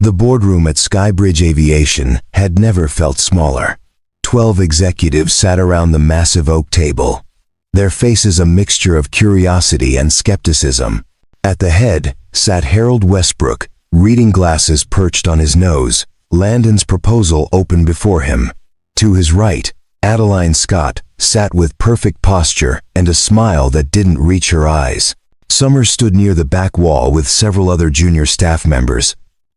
The boardroom at Skybridge Aviation had never felt smaller. 12 executives sat around the massive oak table, their faces a mixture of curiosity and skepticism. At the head sat Harold Westbrook, reading glasses perched on his nose, Landon's proposal open before him. To his right, Adeline Scott sat with perfect posture and a smile that didn't reach her eyes. Summer stood near the back wall with several other junior staff members,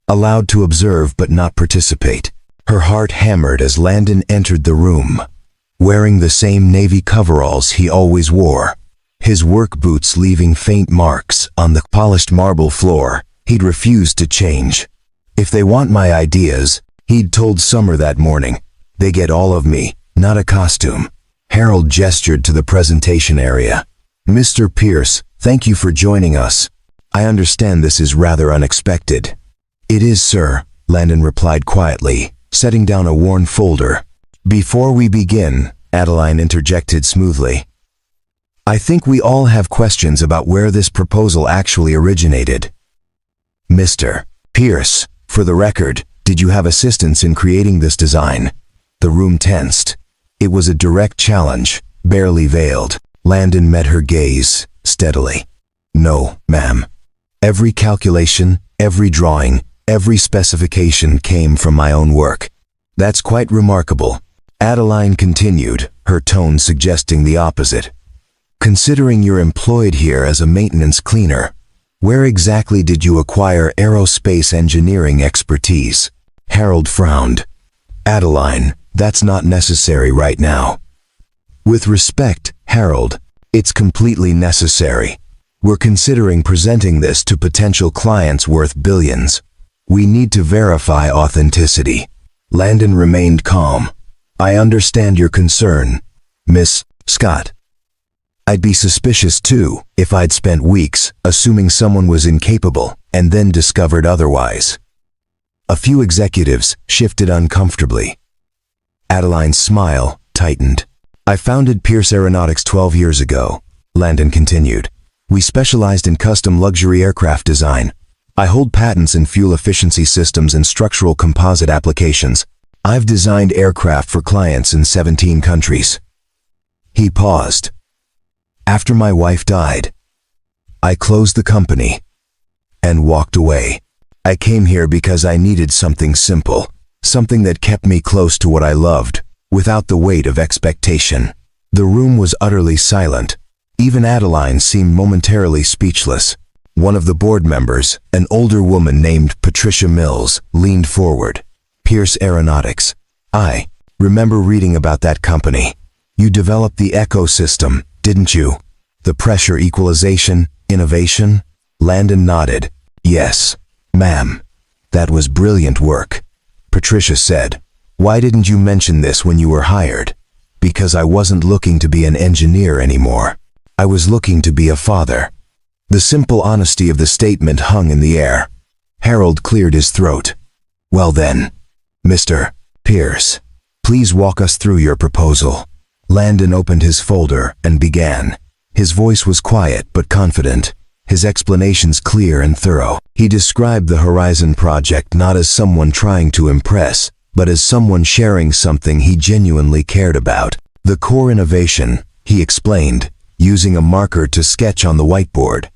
allowed to observe but not participate. Her heart hammered as Landon entered the room, wearing the same navy coveralls he always wore, his work boots leaving faint marks on the polished marble floor. He'd refused to change. "If they want my ideas," he'd told Summer that morning, "they get all of me, not a costume." Harold gestured to the presentation area. "Mr. Pierce, thank you for joining us. I understand this is rather unexpected." "It is, sir," Landon replied quietly, setting down a worn folder. "Before we begin," Adeline interjected smoothly, "I think we all have questions about where this proposal actually originated. Mr. Pierce, for the record, did you have assistance in creating this design?" The room tensed. It was a direct challenge, barely veiled. Landon met her gaze steadily. "No, ma'am. Every calculation, every drawing, every specification came from my own work." "That's quite remarkable," Adeline continued, her tone suggesting the opposite. "Considering you're employed here as a maintenance cleaner, where exactly did you acquire aerospace engineering expertise?" Harold frowned. "Adeline, that's not necessary right now." "With respect, Harold, it's completely necessary. We're considering presenting this to potential clients worth billions. We need to verify authenticity." Landon remained calm. "I understand your concern, Miss Scott. I'd be suspicious too if I'd spent weeks assuming someone was incapable and then discovered otherwise." A few executives shifted uncomfortably. Adeline's smile tightened. "I founded Pierce Aeronautics 12 years ago. Landon continued. We specialized in custom luxury aircraft design. I hold patents in fuel efficiency systems and structural composite applications. I've designed aircraft for clients in 17 countries. He paused. After my wife died, I closed the company and walked away. I came here because I needed something simple, something that kept me close to what I loved, without the weight of expectation. The room was utterly silent. Even Adeline seemed momentarily speechless. One of the board members, an older woman named Patricia Mills, leaned forward. Pierce Aeronautics. I remember reading about that company. You developed the Echo system, didn't you? The pressure equalization, innovation? Landon nodded. Yes, ma'am. That was brilliant work. Patricia said. Why didn't you mention this when you were hired? Because I wasn't looking to be an engineer anymore. I was looking to be a father. The simple honesty of the statement hung in the air. Harold cleared his throat. Well then, Mr. Pierce, please walk us through your proposal. Landon opened his folder and began. His voice was quiet but confident, his explanations clear and thorough. He described the Horizon project not as someone trying to impress, but as someone sharing something he genuinely cared about. The core innovation, he explained, using a marker to sketch on the whiteboard,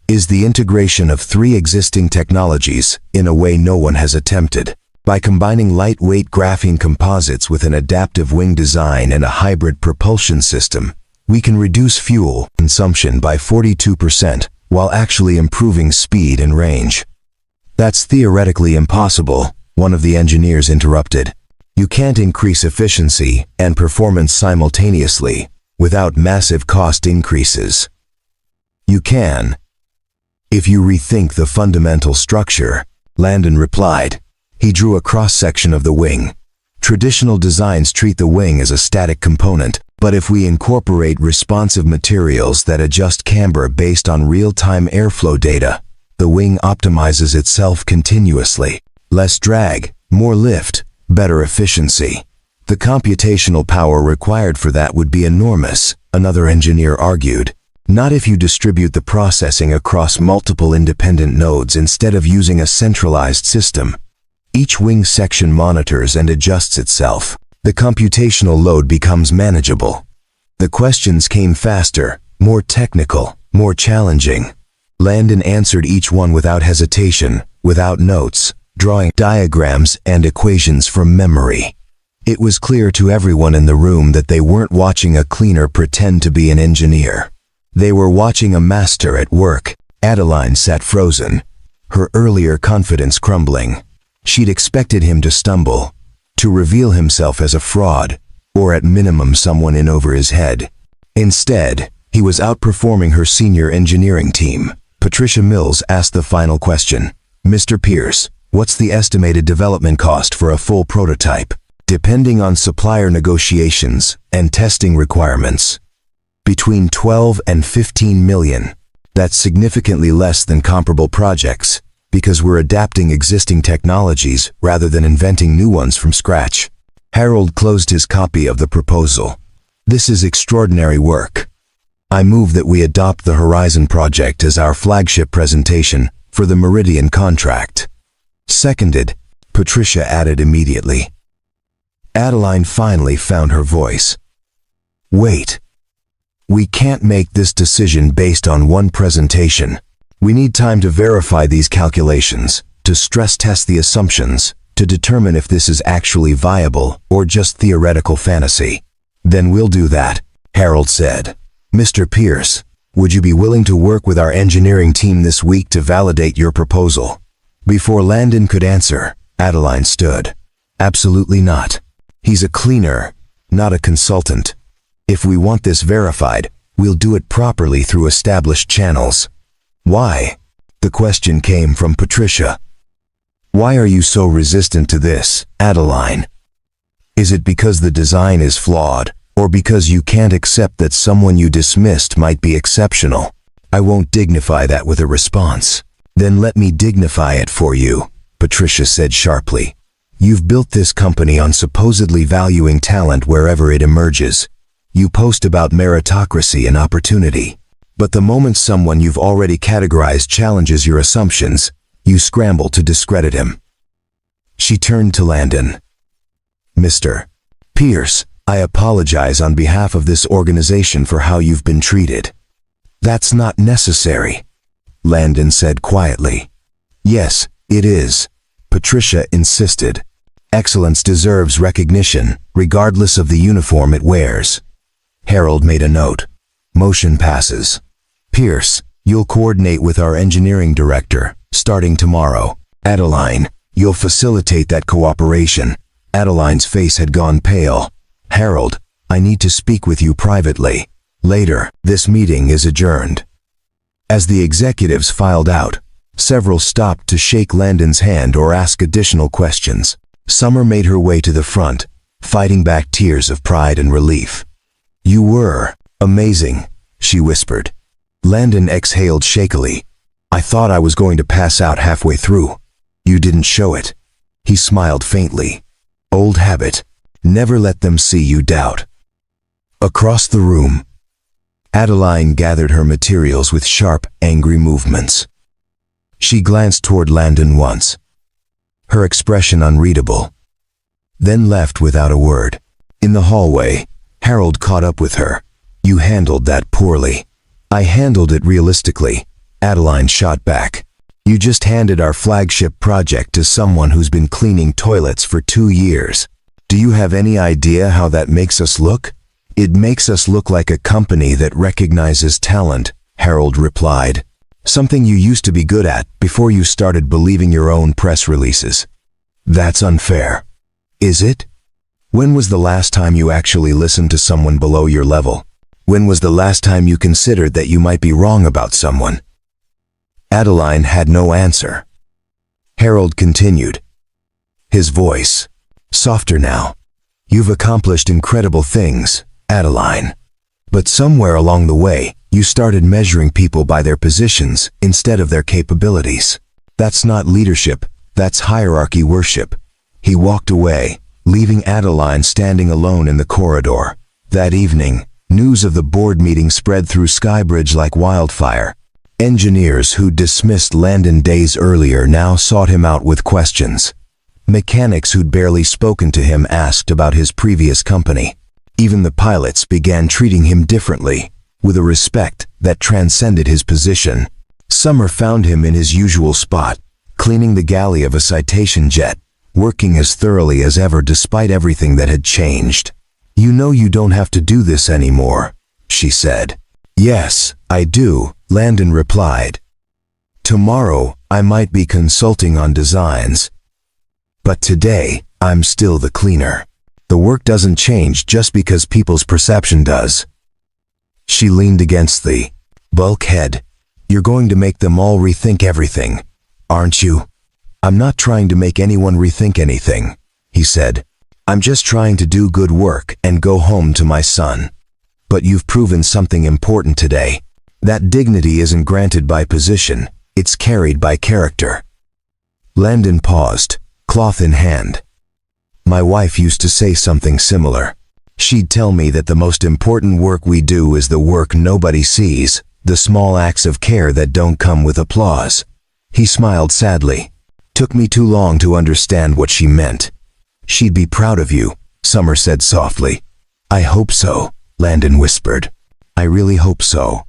is the integration of 3 existing technologies in a way no one has attempted. By combining lightweight graphene composites with an adaptive wing design and a hybrid propulsion system, we can reduce fuel consumption by 42% while actually improving speed and range. That's theoretically impossible, one of the engineers interrupted. You can't increase efficiency and performance simultaneously without massive cost increases. You can, if you rethink the fundamental structure, Landon replied. He drew a cross-section of the wing. Traditional designs treat the wing as a static component, but if we incorporate responsive materials that adjust camber based on real-time airflow data, the wing optimizes itself continuously. Less drag, more lift, better efficiency. The computational power required for that would be enormous, another engineer argued. Not if you distribute the processing across multiple independent nodes instead of using a centralized system. Each wing section monitors and adjusts itself. The computational load becomes manageable. The questions came faster, more technical, more challenging. Landon answered each one without hesitation, without notes, drawing diagrams and equations from memory. It was clear to everyone in the room that they weren't watching a cleaner pretend to be an engineer. They were watching a master at work. Adeline sat frozen, her earlier confidence crumbling. She'd expected him to stumble, to reveal himself as a fraud, or at minimum someone in over his head. Instead, he was outperforming her senior engineering team. Patricia Mills asked the final question. Mr. Pierce, what's the estimated development cost for a full prototype? Depending on supplier negotiations and testing requirements, between 12 and 15 million. That's significantly less than comparable projects, because we're adapting existing technologies rather than inventing new ones from scratch. Harold closed his copy of the proposal. This is extraordinary work. I move that we adopt the Horizon project as our flagship presentation for the Meridian contract. Seconded, Patricia added immediately. Adeline finally found her voice. Wait. We can't make this decision based on one presentation. We need time to verify these calculations, to stress test the assumptions, to determine if this is actually viable or just theoretical fantasy. Then we'll do that, Harold said. Mr. Pierce, would you be willing to work with our engineering team this week to validate your proposal? Before Landon could answer, Adeline stood. Absolutely not. He's a cleaner, not a consultant. If we want this verified, we'll do it properly through established channels. Why? The question came from Patricia. Why are you so resistant to this, Adeline? Is it because the design is flawed, or because you can't accept that someone you dismissed might be exceptional? I won't dignify that with a response. Then let me dignify it for you, Patricia said sharply. You've built this company on supposedly valuing talent wherever it emerges. You post about meritocracy and opportunity. But the moment someone you've already categorized challenges your assumptions, you scramble to discredit him. She turned to Landon. Mr. Pierce, I apologize on behalf of this organization for how you've been treated. That's not necessary, Landon said quietly. Yes, it is, Patricia insisted. Excellence deserves recognition, regardless of the uniform it wears. Harold made a note. Motion passes. Pierce, you'll coordinate with our engineering director, starting tomorrow. Adeline, you'll facilitate that cooperation. Adeline's face had gone pale. Harold, I need to speak with you privately. Later, this meeting is adjourned. As the executives filed out, several stopped to shake Landon's hand or ask additional questions. Summer made her way to the front, fighting back tears of pride and relief. You were amazing, she whispered. Landon exhaled shakily. I thought I was going to pass out halfway through. You didn't show it. He smiled faintly. Old habit. Never let them see you doubt. Across the room, Adeline gathered her materials with sharp, angry movements. She glanced toward Landon once, her expression unreadable, then left without a word. In the hallway, Harold caught up with her. You handled that poorly. I handled it realistically, Adeline shot back. You just handed our flagship project to someone who's been cleaning toilets for 2 years. Do you have any idea how that makes us look? It makes us look like a company that recognizes talent, Harold replied. Something you used to be good at before you started believing your own press releases. That's unfair. Is it? When was the last time you actually listened to someone below your level? When was the last time you considered that you might be wrong about someone? Adeline had no answer. Harold continued, his voice softer now. You've accomplished incredible things, Adeline. But somewhere along the way, you started measuring people by their positions instead of their capabilities. That's not leadership, that's hierarchy worship. He walked away, leaving Adeline standing alone in the corridor. That evening, news of the board meeting spread through Skybridge like wildfire. Engineers who dismissed Landon days earlier now sought him out with questions. Mechanics who'd barely spoken to him asked about his previous company. Even the pilots began treating him differently, with a respect that transcended his position. Summer found him in his usual spot, cleaning the galley of a Citation jet, working as thoroughly as ever despite everything that had changed. You know you don't have to do this anymore, she said. Yes, I do, Landon replied. Tomorrow, I might be consulting on designs. But today, I'm still the cleaner. The work doesn't change just because people's perception does. She leaned against the bulkhead. You're going to make them all rethink everything, aren't you? I'm not trying to make anyone rethink anything, he said. I'm just trying to do good work and go home to my son. But you've proven something important today. That dignity isn't granted by position, it's carried by character. Landon paused, cloth in hand. My wife used to say something similar. She'd tell me that the most important work we do is the work nobody sees, the small acts of care that don't come with applause. He smiled sadly. Took me too long to understand what she meant. She'd be proud of you, Summer said softly. I hope so, Landon whispered. I really hope so.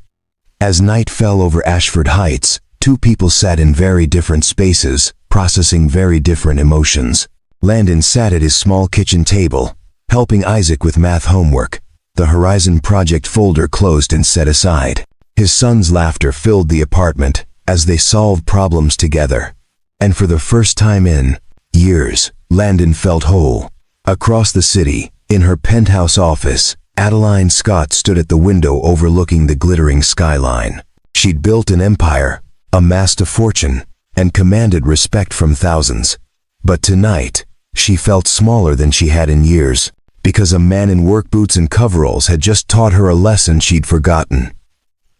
As night fell over Ashford Heights, two people sat in very different spaces, processing very different emotions. Landon sat at his small kitchen table, helping Isaac with math homework. The Horizon Project folder closed and set aside. His son's laughter filled the apartment as they solved problems together. And for the first time in years, Landon felt whole. Across the city, in her penthouse office, Adeline Scott stood at the window overlooking the glittering skyline. She'd built an empire, amassed a fortune, and commanded respect from thousands. But tonight, she felt smaller than she had in years, because a man in work boots and coveralls had just taught her a lesson she'd forgotten.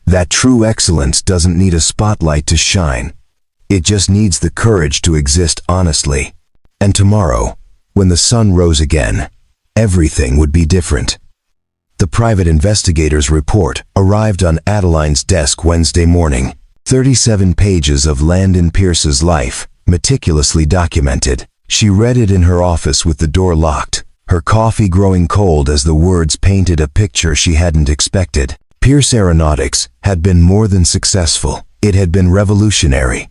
That true excellence doesn't need a spotlight to shine. It just needs the courage to exist honestly. And tomorrow, when the sun rose again, everything would be different. The private investigator's report arrived on Adeline's desk Wednesday morning. 37 pages of Landon Pierce's life, meticulously documented. She read it in her office with the door locked, her coffee growing cold as the words painted a picture she hadn't expected. Pierce Aeronautics had been more than successful. It had been revolutionary.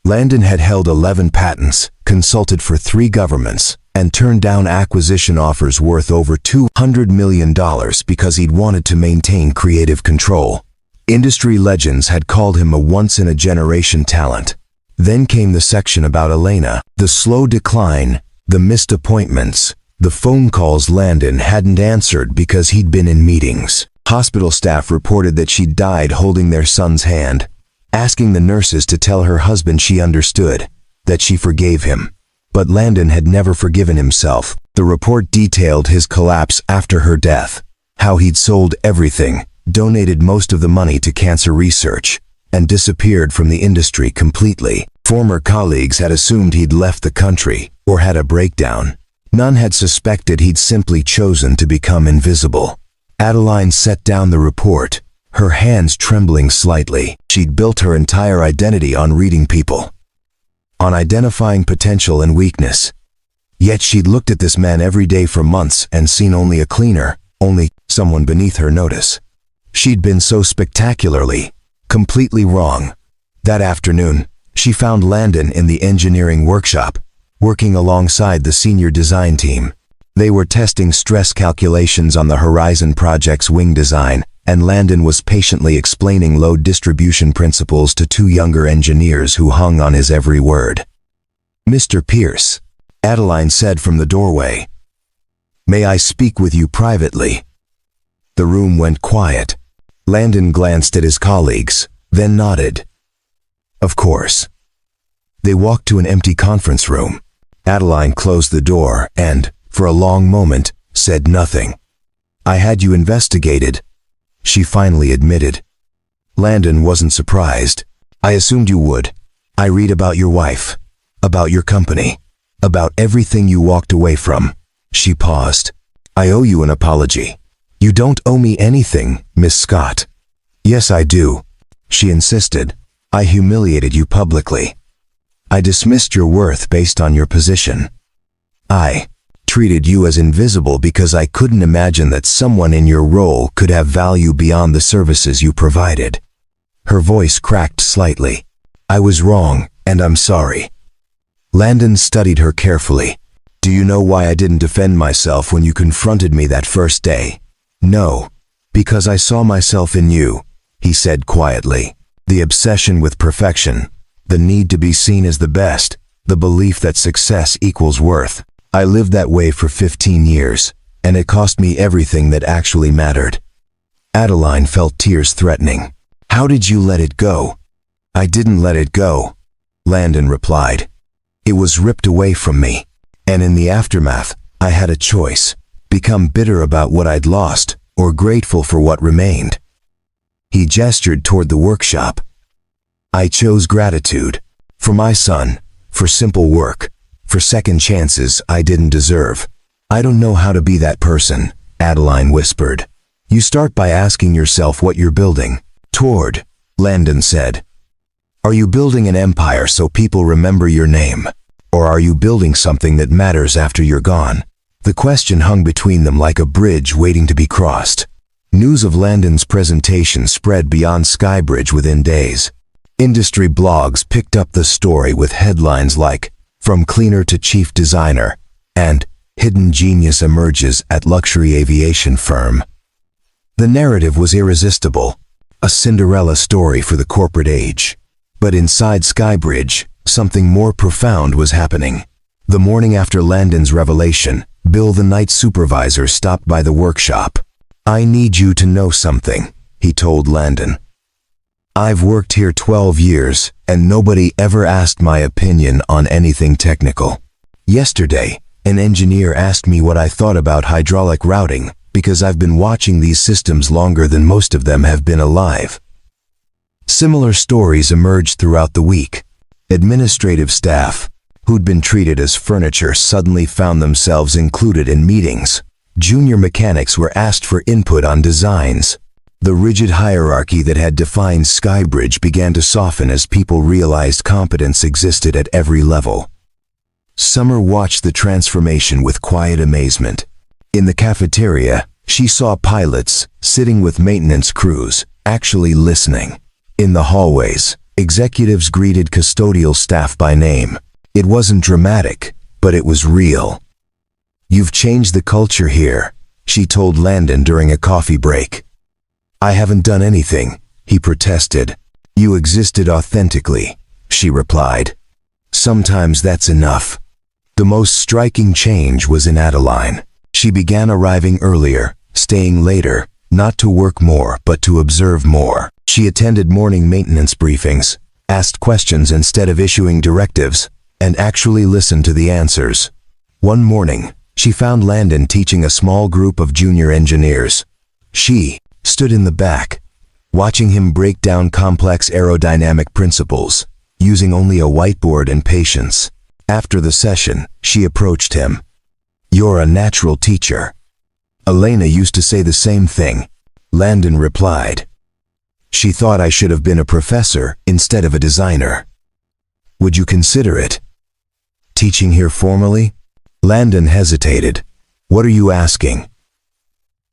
Landon had held 11 patents, consulted for 3 governments, and turned down acquisition offers worth over $200 million because he'd wanted to maintain creative control. Industry legends had called him a once-in-a-generation talent. Then came the section about Elena, the slow decline, the missed appointments, the phone calls Landon hadn't answered because he'd been in meetings. Hospital staff reported that she'd died holding their son's hand, asking the nurses to tell her husband she understood, that she forgave him. But Landon had never forgiven himself. The report detailed his collapse after her death, how he'd sold everything, donated most of the money to cancer research, and disappeared from the industry completely. Former colleagues had assumed he'd left the country or had a breakdown. None had suspected he'd simply chosen to become invisible. Adeline set down the report, her hands trembling slightly. She'd built her entire identity on reading people, on identifying potential and weakness. Yet she'd looked at this man every day for months and seen only a cleaner, only someone beneath her notice. She'd been so spectacularly, completely wrong. That afternoon, she found Landon in the engineering workshop, working alongside the senior design team. They were testing stress calculations on the Horizon project's wing design, and Landon was patiently explaining load distribution principles to 2 younger engineers who hung on his every word. "Mr. Pierce," Adeline said from the doorway, "may I speak with you privately?" The room went quiet. Landon glanced at his colleagues, then nodded. "Of course." They walked to an empty conference room. Adeline closed the door and, for a long moment, said nothing. "I had you investigated," she finally admitted. Landon wasn't surprised. "I assumed you would. I read about your wife, about your company, about everything you walked away from." She paused. "I owe you an apology." "You don't owe me anything, Miss Scott." "Yes, I do," she insisted. "I humiliated you publicly. I dismissed your worth based on your position. I treated you as invisible because I couldn't imagine that someone in your role could have value beyond the services you provided." Her voice cracked slightly. "I was wrong, and I'm sorry." Landon studied her carefully. "Do you know why I didn't defend myself when you confronted me that first day?" "No, because I saw myself in you," he said quietly. "The obsession with perfection, the need to be seen as the best, the belief that success equals worth. I lived that way for 15 years, and it cost me everything that actually mattered." Adeline felt tears threatening. "How did you let it go?" "I didn't let it go," Landon replied. "It was ripped away from me, and in the aftermath, I had a choice: become bitter about what I'd lost, or grateful for what remained." He gestured toward the workshop. "I chose gratitude. For my son, for simple work, for second chances I didn't deserve." "I don't know how to be that person," Adeline whispered. "You start by asking yourself what you're building toward," Landon said. "Are you building an empire so people remember your name? Or are you building something that matters after you're gone?" The question hung between them like a bridge waiting to be crossed. News of Landon's presentation spread beyond Skybridge within days. Industry blogs picked up the story with headlines like, "From Cleaner to Chief Designer," and "Hidden Genius Emerges at Luxury Aviation Firm." The narrative was irresistible, a Cinderella story for the corporate age. But inside Skybridge, something more profound was happening. The morning after Landon's revelation, Bill, the night supervisor, stopped by the workshop. "I need you to know something," he told Landon. "I've worked here 12 years, and nobody ever asked my opinion on anything technical. Yesterday, an engineer asked me what I thought about hydraulic routing, because I've been watching these systems longer than most of them have been alive." Similar stories emerged throughout the week. Administrative staff, who'd been treated as furniture, suddenly found themselves included in meetings, Junior mechanics were asked for input on designs. The rigid hierarchy that had defined Skybridge began to soften as people realized competence existed at every level. Summer watched the transformation with quiet amazement. In the cafeteria, she saw pilots, sitting with maintenance crews, actually listening. In the hallways, executives greeted custodial staff by name. It wasn't dramatic, but it was real. "You've changed the culture here," she told Landon during a coffee break. "I haven't done anything," he protested. "You existed authentically," she replied. "Sometimes that's enough." The most striking change was in Adeline. She began arriving earlier, staying later, not to work more but to observe more. She attended morning maintenance briefings, asked questions instead of issuing directives, and actually listened to the answers. One morning, she found Landon teaching a small group of junior engineers. She stood in the back, watching him break down complex aerodynamic principles, using only a whiteboard and patience. After the session, she approached him. "You're a natural teacher." "Elena used to say the same thing," Landon replied. "She thought I should have been a professor instead of a designer." "Would you consider it?" "Teaching here formally?" Landon hesitated. "What are you asking?"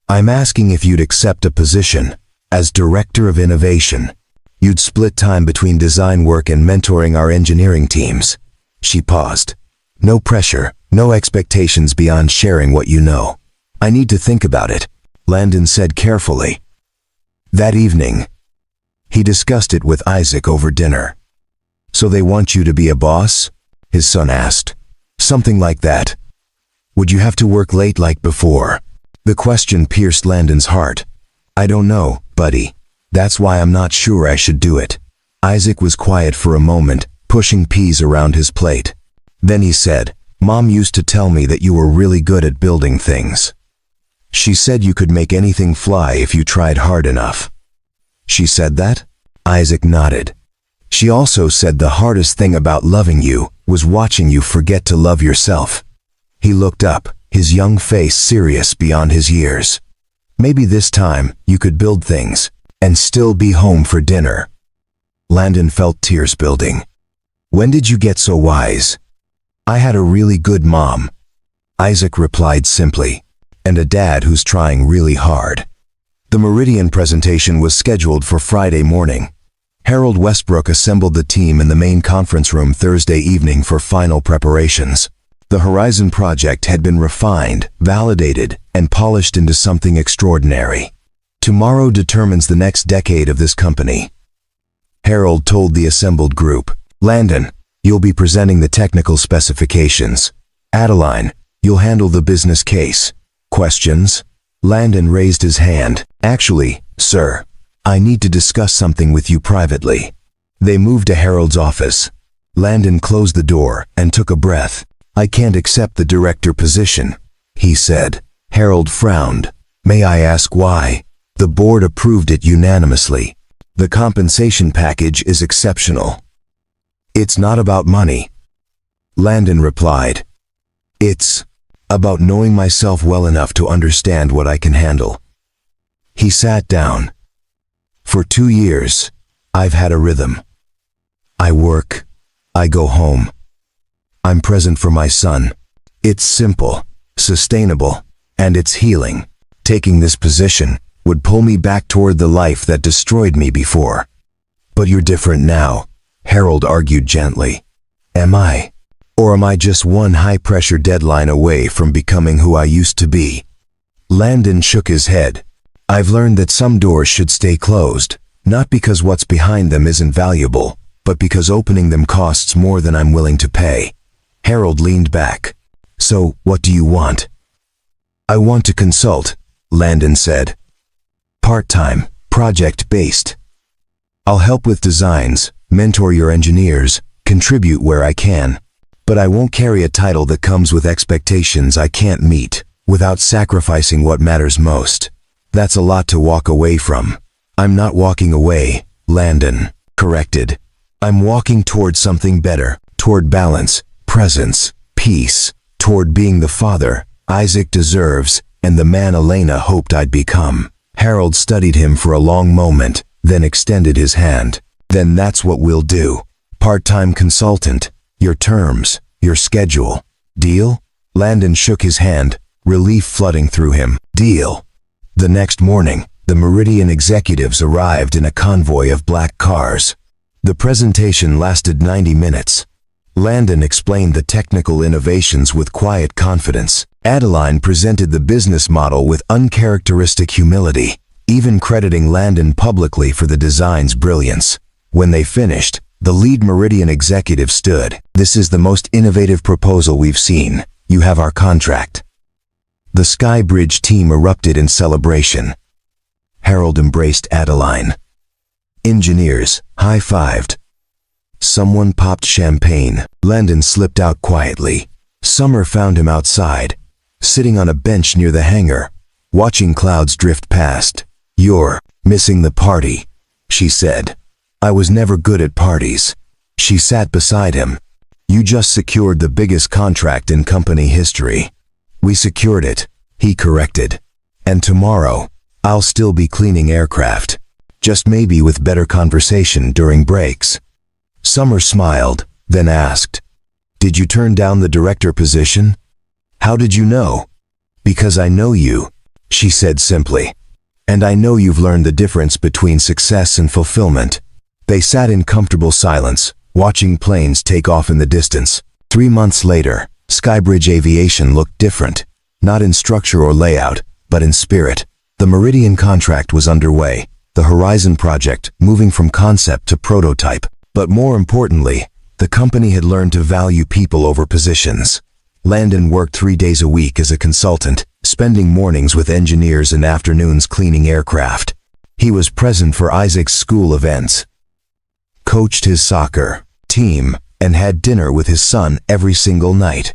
"I'm asking if you'd accept a position as Director of Innovation. You'd split time between design work and mentoring our engineering teams." She paused. "No pressure, no expectations beyond sharing what you know." "I need to think about it," Landon said carefully. That evening, he discussed it with Isaac over dinner. "So they want you to be a boss?" his son asked. "Something like that. Would you have to work late like before?" The question pierced Landon's heart. "I don't know, buddy. That's why I'm not sure I should do it." Isaac was quiet for a moment, pushing peas around his plate. Then he said, "Mom used to tell me that you were really good at building things. She said you could make anything fly if you tried hard enough." "She said that?" Isaac nodded. "She also said the hardest thing about loving you was watching you forget to love yourself." He looked up, his young face serious beyond his years. "Maybe this time you could build things and still be home for dinner." Landon felt tears building. "When did you get so wise?" "I had a really good mom," Isaac replied simply, "and a dad who's trying really hard." The Meridian presentation was scheduled for Friday morning. Harold Westbrook assembled the team in the main conference room Thursday evening for final preparations. The Horizon project had been refined, validated, and polished into something extraordinary. "Tomorrow determines the next decade of this company," Harold told the assembled group. "Landon, you'll be presenting the technical specifications. Adeline, you'll handle the business case. Questions?" Landon raised his hand. "Actually, sir, I need to discuss something with you privately." They moved to Harold's office. Landon closed the door and took a breath. "I can't accept the director position," he said. Harold frowned. "May I ask why?" "The board approved it unanimously. The compensation package is exceptional." "It's not about money," Landon replied. "It's about knowing myself well enough to understand what I can handle." He sat down. "For 2 years, I've had a rhythm. I work, I go home. I'm present for my son. It's simple, sustainable, and it's healing. Taking this position would pull me back toward the life that destroyed me before." "But you're different now," Harold argued gently. "Am I? Or am I just one high-pressure deadline away from becoming who I used to be?" Landon shook his head. "I've learned that some doors should stay closed, not because what's behind them isn't valuable, but because opening them costs more than I'm willing to pay." Harold leaned back. "So, what do you want?" "I want to consult," Landon said. "Part-time, project-based. I'll help with designs, mentor your engineers, contribute where I can. But I won't carry a title that comes with expectations I can't meet, without sacrificing what matters most. That's a lot to walk away from." "I'm not walking away," Landon corrected. "I'm walking toward something better, toward balance, presence, peace, toward being the father Isaac deserves and the man Elena hoped I'd become. Harold studied him for a long moment, then extended his hand. Then that's what we'll do. Part-time consultant, your terms, your schedule. Deal? Landon shook his hand, relief flooding through him. Deal. The next morning, the Meridian executives arrived in a convoy of black cars. The presentation lasted 90 minutes. Landon explained the technical innovations with quiet confidence. Adeline presented the business model with uncharacteristic humility, even crediting Landon publicly for the design's brilliance. When they finished, the lead Meridian executive stood. "This is the most innovative proposal we've seen. You have our contract." The Skybridge team erupted in celebration. Harold embraced Adeline. Engineers high-fived. Someone popped champagne. Landon slipped out quietly. Summer found him outside, sitting on a bench near the hangar, watching clouds drift past. "You're missing the party," she said. "I was never good at parties." She sat beside him. "You just secured the biggest contract in company history." "We secured it," he corrected. "And tomorrow, I'll still be cleaning aircraft. Just maybe with better conversation during breaks." Summer smiled, then asked, "Did you turn down the director position?" "How did you know?" "Because I know you," she said simply. "And I know you've learned the difference between success and fulfillment." They sat in comfortable silence, watching planes take off in the distance. 3 months later, Skybridge Aviation looked different, not in structure or layout, but in spirit. The Meridian contract was underway, the Horizon project moving from concept to prototype. But more importantly, the company had learned to value people over positions. Landon worked 3 days a week as a consultant, spending mornings with engineers and afternoons cleaning aircraft. He was present for Isaac's school events, coached his soccer team, and had dinner with his son every single night.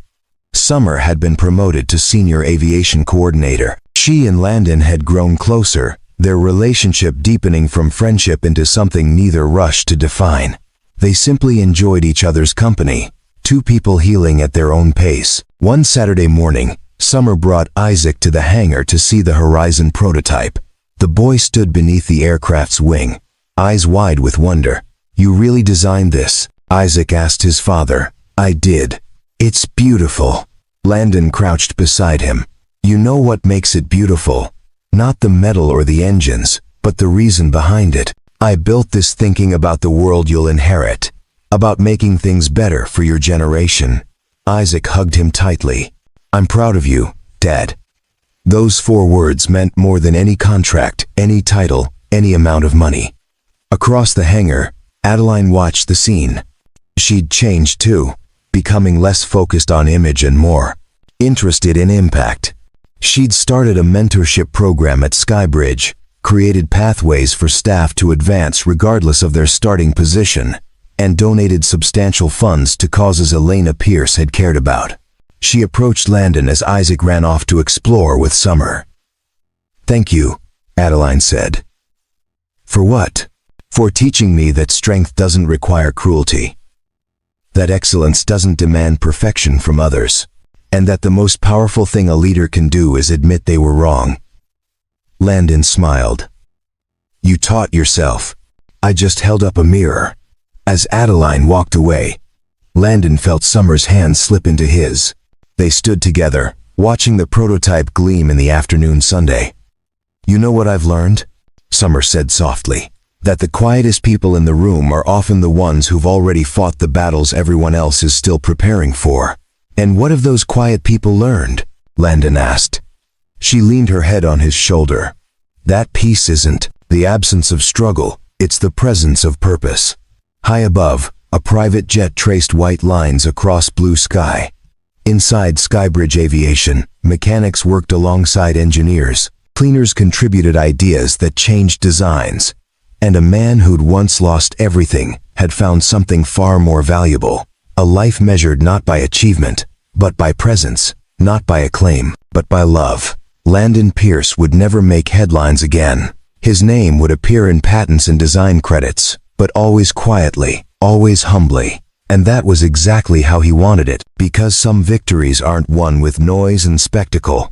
Summer had been promoted to senior aviation coordinator. She and Landon had grown closer, their relationship deepening from friendship into something neither rushed to define. They simply enjoyed each other's company, two people healing at their own pace. One Saturday morning, Summer brought Isaac to the hangar to see the Horizon prototype. The boy stood beneath the aircraft's wing, eyes wide with wonder. "You really designed this?" Isaac asked his father. "I did. It's beautiful." Landon crouched beside him. "You know what makes it beautiful? Not the metal or the engines, but the reason behind it. I built this thinking about the world you'll inherit, about making things better for your generation." Isaac hugged him tightly. "I'm proud of you, Dad." Those 4 words meant more than any contract, any title, any amount of money. Across the hangar, Adeline watched the scene. She'd changed too, becoming less focused on image and more interested in impact. She'd started a mentorship program at Skybridge, created pathways for staff to advance regardless of their starting position, and donated substantial funds to causes Elena Pierce had cared about. She approached Landon as Isaac ran off to explore with Summer. "Thank you," Adeline said. "For what?" "For teaching me that strength doesn't require cruelty, that excellence doesn't demand perfection from others, and that the most powerful thing a leader can do is admit they were wrong." Landon smiled. "You taught yourself." I just held up a mirror. As Adeline walked away, Landon felt Summer's hand slip into his. They stood together, watching the prototype gleam in the afternoon Sunday. "You know what I've learned?" Summer said softly. "That the quietest people in the room are often the ones who've already fought the battles everyone else is still preparing for." "And what have those quiet people learned?" Landon asked. She leaned her head on his shoulder. "That peace isn't the absence of struggle, it's the presence of purpose." High above, a private jet traced white lines across blue sky. Inside Skybridge Aviation, mechanics worked alongside engineers, cleaners contributed ideas that changed designs, and a man who'd once lost everything had found something far more valuable. A life measured not by achievement, but by presence, not by acclaim, but by love. Landon Pierce would never make headlines again. His name would appear in patents and design credits, but always quietly, always humbly. And that was exactly how he wanted it, because some victories aren't won with noise and spectacle.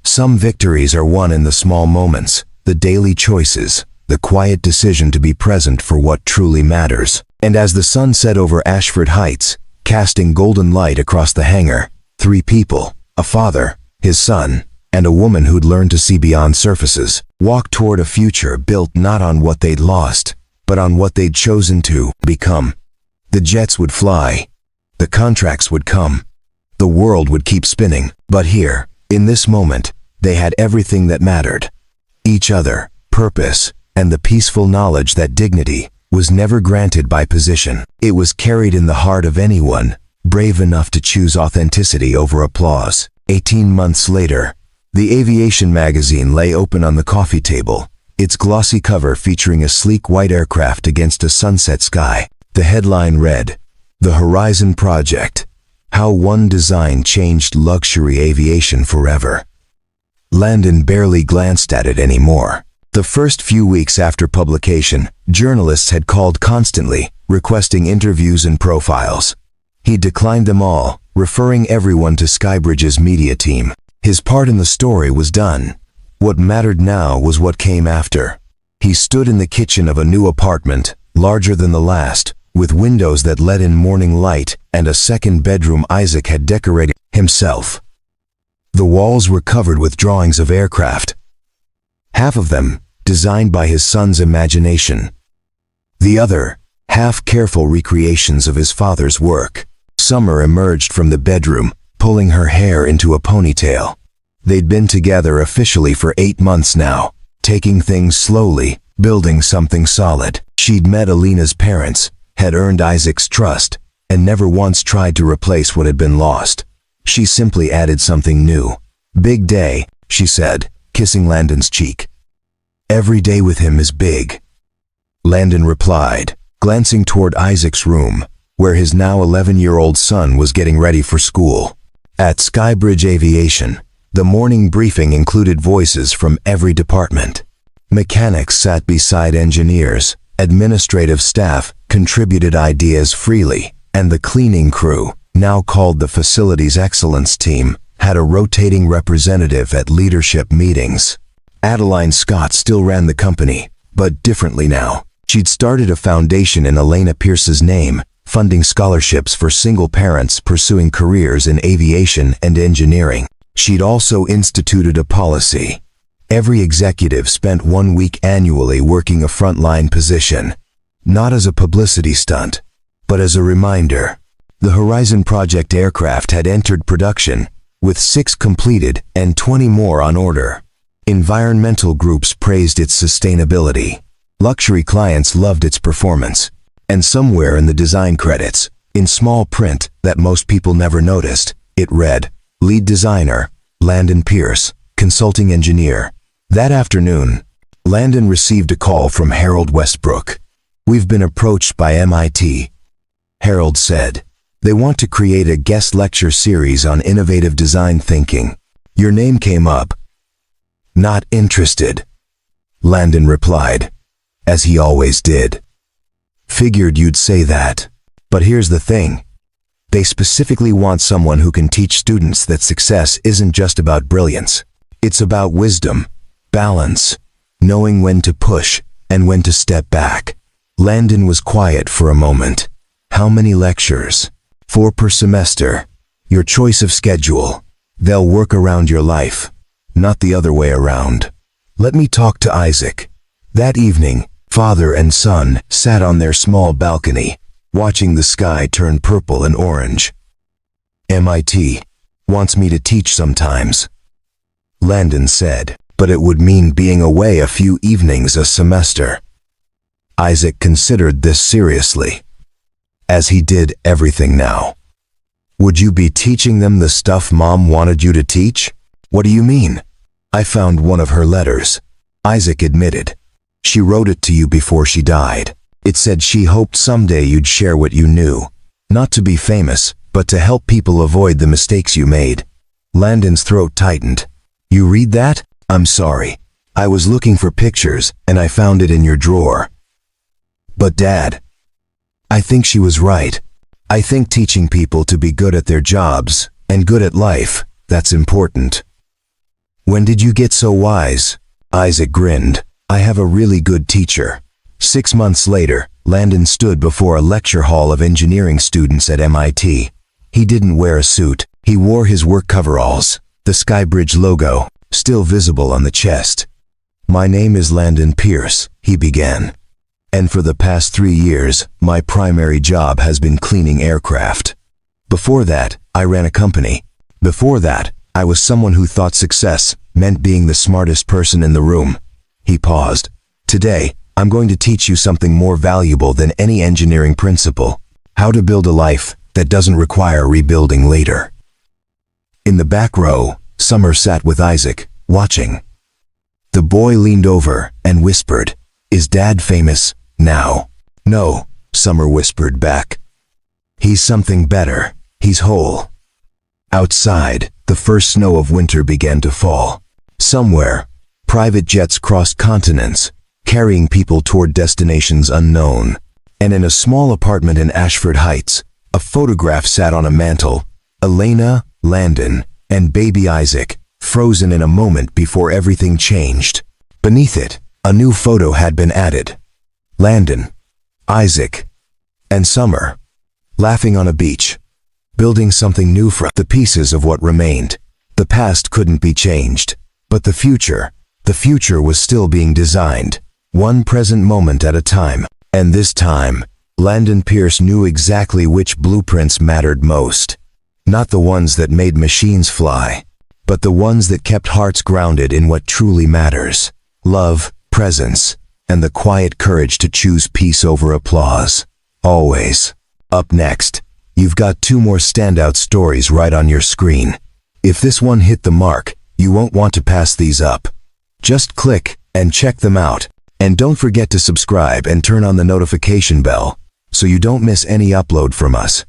Some victories are won in the small moments, the daily choices, the quiet decision to be present for what truly matters. And as the sun set over Ashford Heights, casting golden light across the hangar, 3 people, a father, his son, and a woman who'd learned to see beyond surfaces, walked toward a future built not on what they'd lost, but on what they'd chosen to become. The jets would fly. The contracts would come. The world would keep spinning. But here, in this moment, they had everything that mattered. Each other, purpose, and the peaceful knowledge that dignity was never granted by position. It was carried in the heart of anyone brave enough to choose authenticity over applause. 18 months later, the aviation magazine lay open on the coffee table, its glossy cover featuring a sleek white aircraft against a sunset sky. The headline read, "The Horizon Project: How One Design Changed Luxury Aviation Forever." Landon barely glanced at it anymore. The first few weeks after publication, journalists had called constantly, requesting interviews and profiles. He declined them all, referring everyone to Skybridge's media team. His part in the story was done. What mattered now was what came after. He stood in the kitchen of a new apartment, larger than the last, with windows that let in morning light and a second bedroom Isaac had decorated himself. The walls were covered with drawings of aircraft, half of them designed by his son's imagination. The other, half careful recreations of his father's work. Summer emerged from the bedroom, pulling her hair into a ponytail. They'd been together officially for 8 months now, taking things slowly, building something solid. She'd met Alina's parents, had earned Isaac's trust, and never once tried to replace what had been lost. She simply added something new. "Big day," she said, kissing Landon's cheek. "Every day with him is big." Landon replied, glancing toward Isaac's room, where his now 11-year-old son was getting ready for school. At Skybridge Aviation, the morning briefing included voices from every department. Mechanics sat beside engineers, administrative staff contributed ideas freely, and the cleaning crew, now called the Facilities Excellence Team, had a rotating representative at leadership meetings. Adeline Scott still ran the company, but differently now. She'd started a foundation in Elena Pierce's name, funding scholarships for single parents pursuing careers in aviation and engineering. She'd also instituted a policy. Every executive spent 1 week annually working a frontline position, not as a publicity stunt, but as a reminder. The Horizon Project aircraft had entered production, with 6 completed and 20 more on order. Environmental groups praised its sustainability. Luxury clients loved its performance. And somewhere in the design credits, in small print that most people never noticed, it read, "Lead designer, Landon Pierce, consulting engineer." That afternoon, Landon received a call from Harold Westbrook. "We've been approached by MIT," Harold said. "They want to create a guest lecture series on innovative design thinking. Your name came up." "Not interested," Landon replied, as he always did. "Figured you'd say that. But here's the thing. They specifically want someone who can teach students that success isn't just about brilliance. It's about wisdom, balance, knowing when to push and when to step back." Landon was quiet for a moment. "How many lectures?" "4 per semester. Your choice of schedule. They'll work around your life, not the other way around." "Let me talk to Isaac." That evening, father and son sat on their small balcony, watching the sky turn purple and orange. "MIT wants me to teach sometimes," Landon said, "but it would mean being away a few evenings a semester." Isaac considered this seriously, as he did everything now. "Would you be teaching them the stuff Mom wanted you to teach?" "What do you mean?" "I found one of her letters," Isaac admitted. "She wrote it to you before she died. It said she hoped someday you'd share what you knew, not to be famous, but to help people avoid the mistakes you made." Landon's throat tightened. "You read that?" "I'm sorry. I was looking for pictures, and I found it in your drawer." "But Dad, I think she was right. I think teaching people to be good at their jobs, and good at life, that's important." When did you get so wise? Isaac grinned. I have a really good teacher. 6 months later, Landon stood before a lecture hall of engineering students at MIT. He didn't wear a suit. He wore his work coveralls, the Skybridge logo, still visible on the chest. My name is Landon Pierce, he began. And for the past 3 years, my primary job has been cleaning aircraft. Before that, I ran a company. Before that, I was someone who thought success meant being the smartest person in the room. He paused. Today, I'm going to teach you something more valuable than any engineering principle. How to build a life that doesn't require rebuilding later. In the back row, Summer sat with Isaac, watching. The boy leaned over and whispered, "Is Dad famous now?" "No," Summer whispered back. "He's something better. He's whole." Outside, the first snow of winter began to fall. Somewhere, private jets crossed continents, carrying people toward destinations unknown. And in a small apartment in Ashford Heights, a photograph sat on a mantel. Elena, Landon, and baby Isaac, frozen in a moment before everything changed. Beneath it, a new photo had been added. Landon, Isaac, and Summer, laughing on a beach, building something new from the pieces of what remained. The past couldn't be changed, but the future was still being designed, one present moment at a time. And this time, Landon Pierce knew exactly which blueprints mattered most. Not the ones that made machines fly, but the ones that kept hearts grounded in what truly matters: love, presence, and the quiet courage to choose peace over applause. Always. Up next, you've got 2 more standout stories right on your screen. If this one hit the mark, you won't want to pass these up. Just click and check them out. And don't forget to subscribe and turn on the notification bell so you don't miss any upload from us.